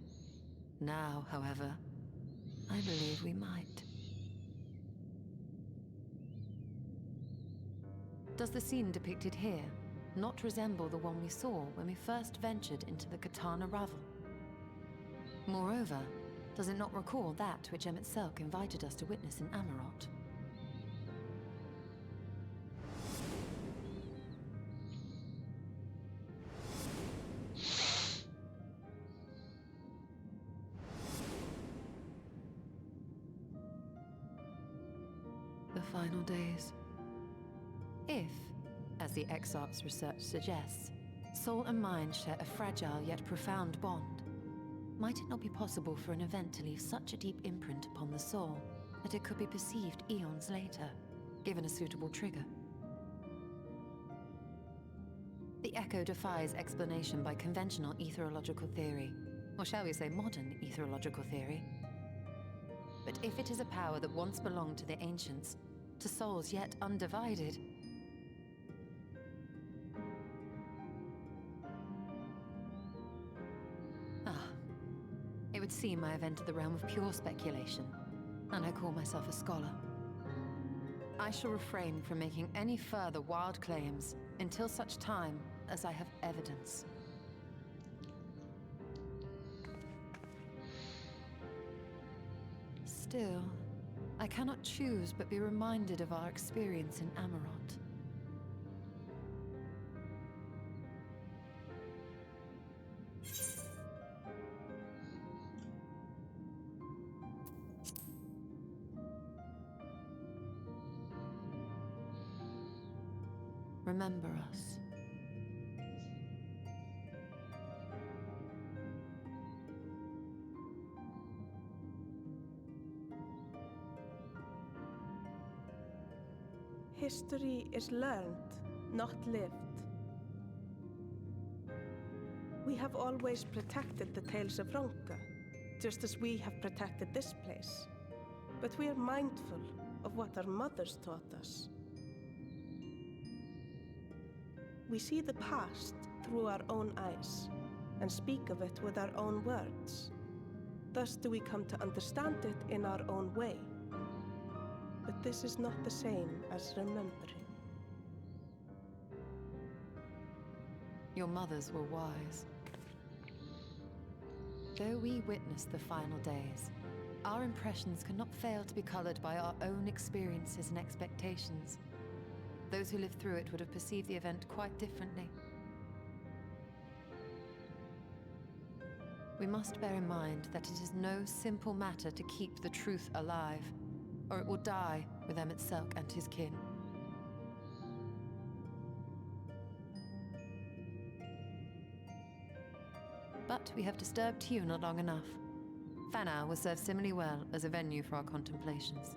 Now, however, I believe we might. Does the scene depicted here not resemble the one we saw when we first ventured into the Katana Ravel? Moreover, does it not recall that which Emmett Selk invited us to witness in Amarot? The final days. If, as the Exarch's research suggests, soul and mind share a fragile yet profound bond, might it not be possible for an event to leave such a deep imprint upon the soul that it could be perceived eons later, given a suitable trigger? The echo defies explanation by conventional etherological theory, or shall we say modern etherological theory. But if it is a power that once belonged to the ancients, to souls yet undivided, it would seem I have entered the realm of pure speculation, and I call myself a scholar. I shall refrain from making any further wild claims until such time as I have evidence. Still, I cannot choose but be reminded of our experience in Amarot. Remember us. history is learned, not lived. We have always protected the Tales of Ronka, just as we have protected this place. But we are mindful of what our mothers taught us. We see the past through our own eyes and speak of it with our own words. Thus do we come to understand it in our own way. But this is not the same as remembering. Your mothers were wise. Though we witnessed the final days, our impressions cannot fail to be colored by our own experiences and expectations. Those who lived through it would have perceived the event quite differently. We must bear in mind that it is no simple matter to keep the truth alive, or it will die with Emmett Selk and his kin. But we have disturbed Huna long enough. Fanau will serve similarly well as a venue for our contemplations.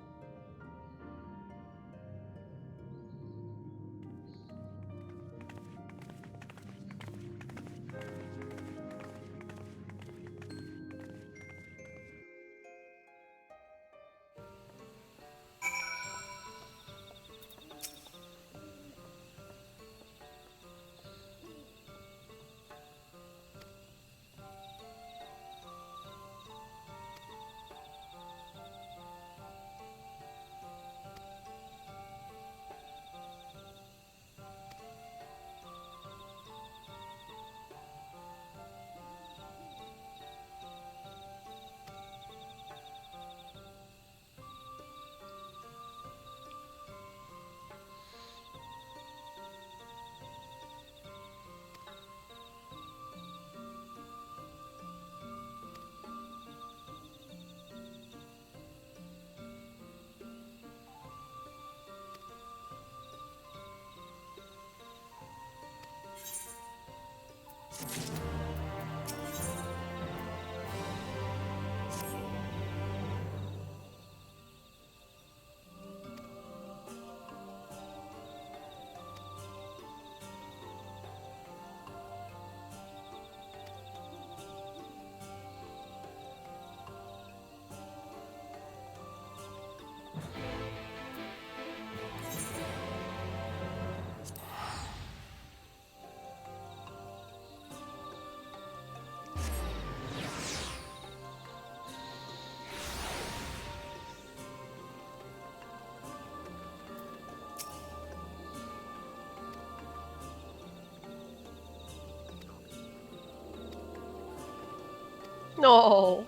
No.